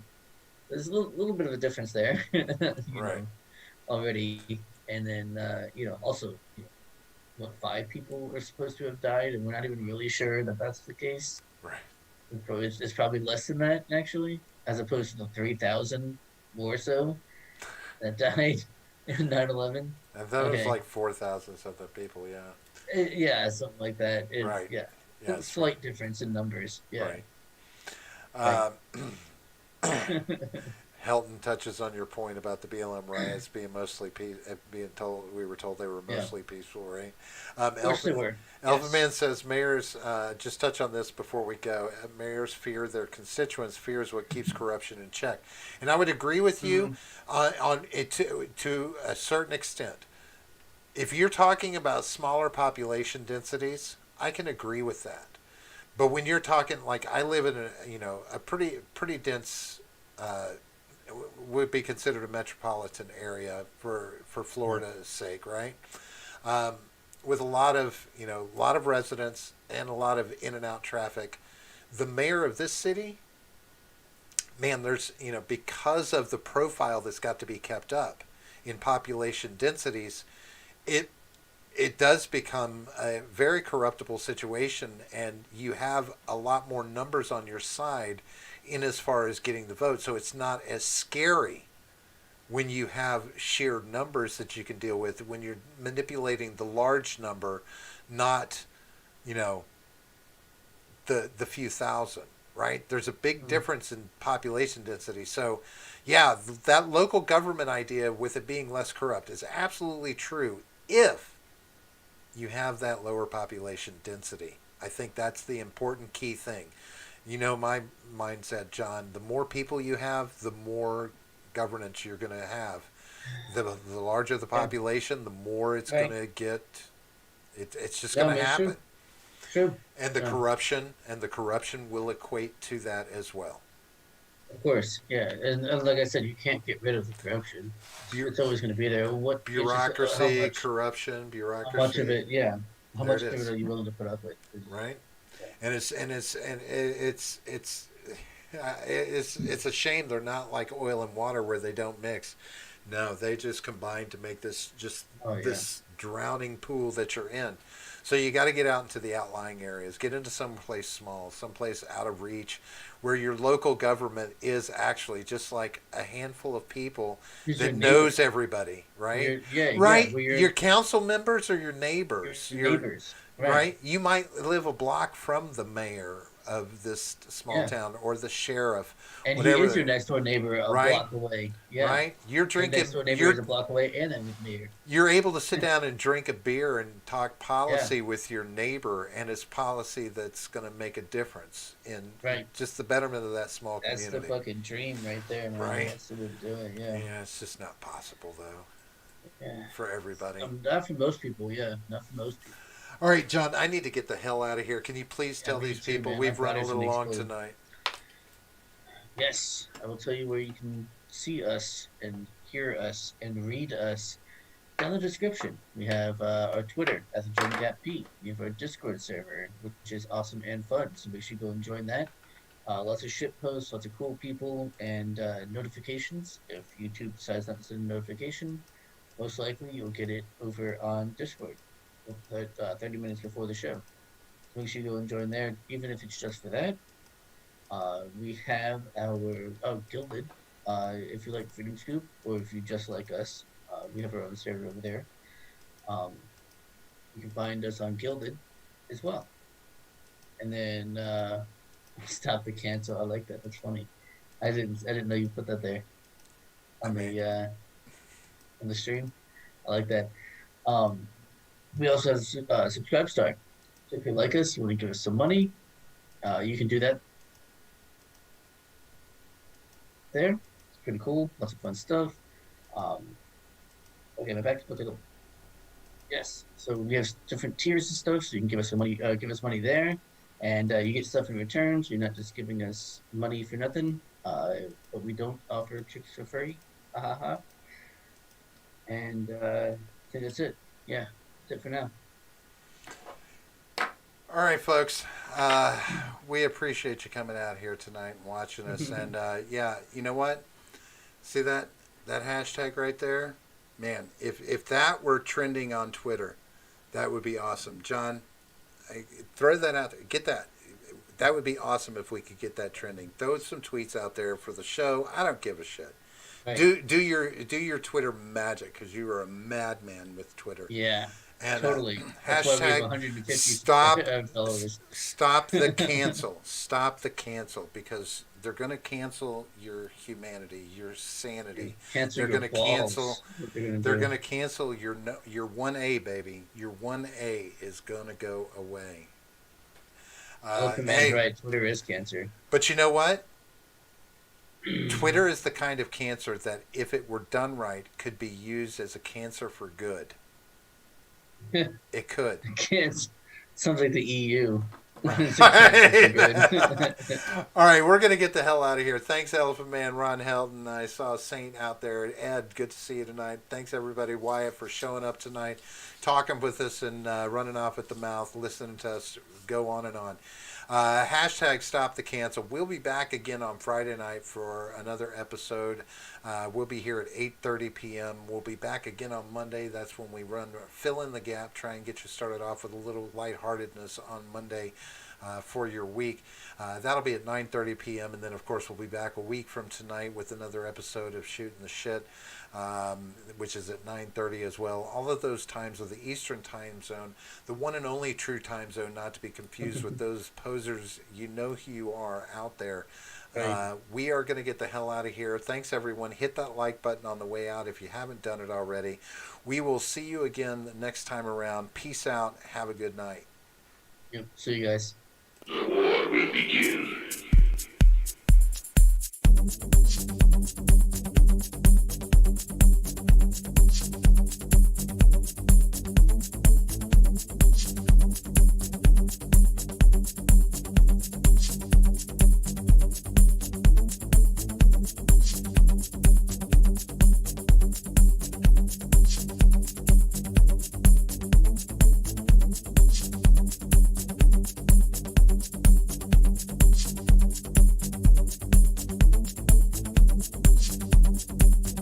There's a little bit of a difference there, Right. already. And then, also, what, 5 people are supposed to have died, and we're not even really sure that that's the case. Right. It's probably less than that, actually, as opposed to the 3,000 or so that died in 9/11. And that was Okay. like 4,000 something people. Yeah. Yeah, something like that. Right. Yeah. Yeah. It's Slight difference in numbers. Yeah. right. Right. Um, Helton touches on your point about the BLM riots being mostly being told we were told they were Yeah. mostly peaceful, right? Of course they were. Elfin Yes. Man says mayors just touch on this before we go. Mayors fear their constituents. Fear is what keeps corruption in check, and I would agree with you Mm-hmm. on it to a certain extent. If you're talking about smaller population densities, I can agree with that. But when you're talking like I live in a pretty dense uh, would be considered a metropolitan area for Yeah. Florida's sake, right? Um, with a lot of residents and a lot of in and out traffic. The mayor of this city, man, there's because of the profile that's got to be kept up in population densities, it it does become a very corruptible situation, and you have a lot more numbers on your side in as far as getting the vote. So it's not as scary when you have sheer numbers that you can deal with when you're manipulating the large number, not you know the few thousand. Right? There's a big Mm. difference in population density. So, yeah, that local government idea with it being less corrupt is absolutely true if you have that lower population density. I think that's the important key thing. My mindset, John, the more people you have, the more governance you're going to have. The larger the Yeah. population, the more it's going Right. to get. It's just Yeah, going I to mean, it's happen. true. True. And Yeah. the corruption will equate to that as well. Of course. Yeah. And like I said, you can't get rid of the corruption. Bu- It's always going to be there. It's just bureaucracy, corruption, how much of bureaucracy. it, yeah, how There it much of it is, are you willing to put up with? right? Yeah. It's a shame they're not like oil and water where they don't mix. No, they just combine to make Oh, yeah. this drowning pool that you're in. So you got to get out into the outlying areas, get into someplace small, someplace out of reach, where your local government is actually just like a handful of people Who's your that neighbor? knows everybody, right? Yeah. Right? Your council members or your Your neighbors, neighbors. Right. right? You might live a block from the mayor of this small Yeah. town or the sheriff, And he is your whatever, next door neighbor a right? block away. Yeah. Right? You're Your next drinking. door neighbor is a block away and a mayor. You're able to sit down and drink a beer and talk Yeah. policy with your neighbor, and it's policy that's going to make a difference in Right. just the betterment of that small That's the community. fucking dream right there, man. Right? That's the way to do it. Yeah. Yeah, it's just not possible though Yeah. for everybody. Not for most people. Yeah. Not for most people. All right, John, I need to get the hell out of here. Can you please Yeah. tell Me these too, people man. My we've run a bladder's little gonna long explode. tonight? Yes, I will tell you where you can see us and hear us and read us. Down the description, we have our Twitter at the Join Gap P. We have our Discord server, which is awesome and fun. So make sure you go and join that. Lots of shit posts, lots of cool people, and notifications. If YouTube decides not to send a notification, most likely you'll get it over on Discord. We'll put 30 minutes before the show. So make sure you go and join there, even if it's just for that. We have our Gilded. If you like Freedom Scoop, or if you just like us, we have our own server over there. Um, you can find us on Gilded as well. And then stop the cancel. I like that. That's funny. I didn't know you put that there I on mean, the stream. I like that. Um, we also have subscribe star. So if you like us, you want to give us some money, you can do that there. It's pretty cool. Lots of fun stuff. Um, okay, my back's about to go. Yes. So we have different tiers and stuff. So you can give us some money, give us money there, and you get stuff in return. So you're not just giving us money for nothing. But we don't offer tricks for free. Ha ha ha. And I think that's it. Yeah, that's it for now. all right, folks. uh, we appreciate you coming out here tonight and watching us. And yeah, you know what? See that hashtag right there, man. If that were trending on Twitter, that would be awesome. John, throw that out there. Get that. That would be awesome if we could get that trending. Throw some tweets out there for the show. I don't give a shit. Right. Do your Twitter magic because you are a madman with Twitter. Yeah, And totally. That's why we have hashtag 150 stop followers. stop the cancel. Stop the cancel because they're going to cancel your humanity, your sanity. Cancel They're your going to balls. cancel. What they're gonna They're do. going to cancel your 1A baby. Your 1A is going to go away. Man's Hey, right. Twitter is cancer. but you know what? Twitter is the kind of cancer that, if it were done right, could be used as a cancer for good. It could. Can't. Sounds like the EU. It's a cancer for Right. good. All right, we're going to get the hell out of here. Thanks, Elephant Man, Ron Helton. I saw Saint out there. Ed, good to see you tonight. Thanks, everybody. Wyatt, for showing up tonight, talking with us, and running off at the mouth, listening to us go on and on. Hashtag stop the cancel. We'll be back again on Friday night for another episode. We'll be here at 8:30 p.m. We'll be back again on Monday. That's when we fill in the gap, try and get you started off with a little lightheartedness on Monday for your week. That'll be at 9:30 p.m. And then, of course, we'll be back a week from tonight with another episode of Shooting the Shit, which is at 9:30 as well. All of those times are the Eastern time zone, the one and only true time zone, not to be confused with those posers. You know who you are out there. Right. We are going to get the hell out of here. Thanks, everyone. Hit that like button on the way out if you haven't done it already. We will see you again the next time around. Peace out. Have a good night. Yep. See you guys. The war will begin.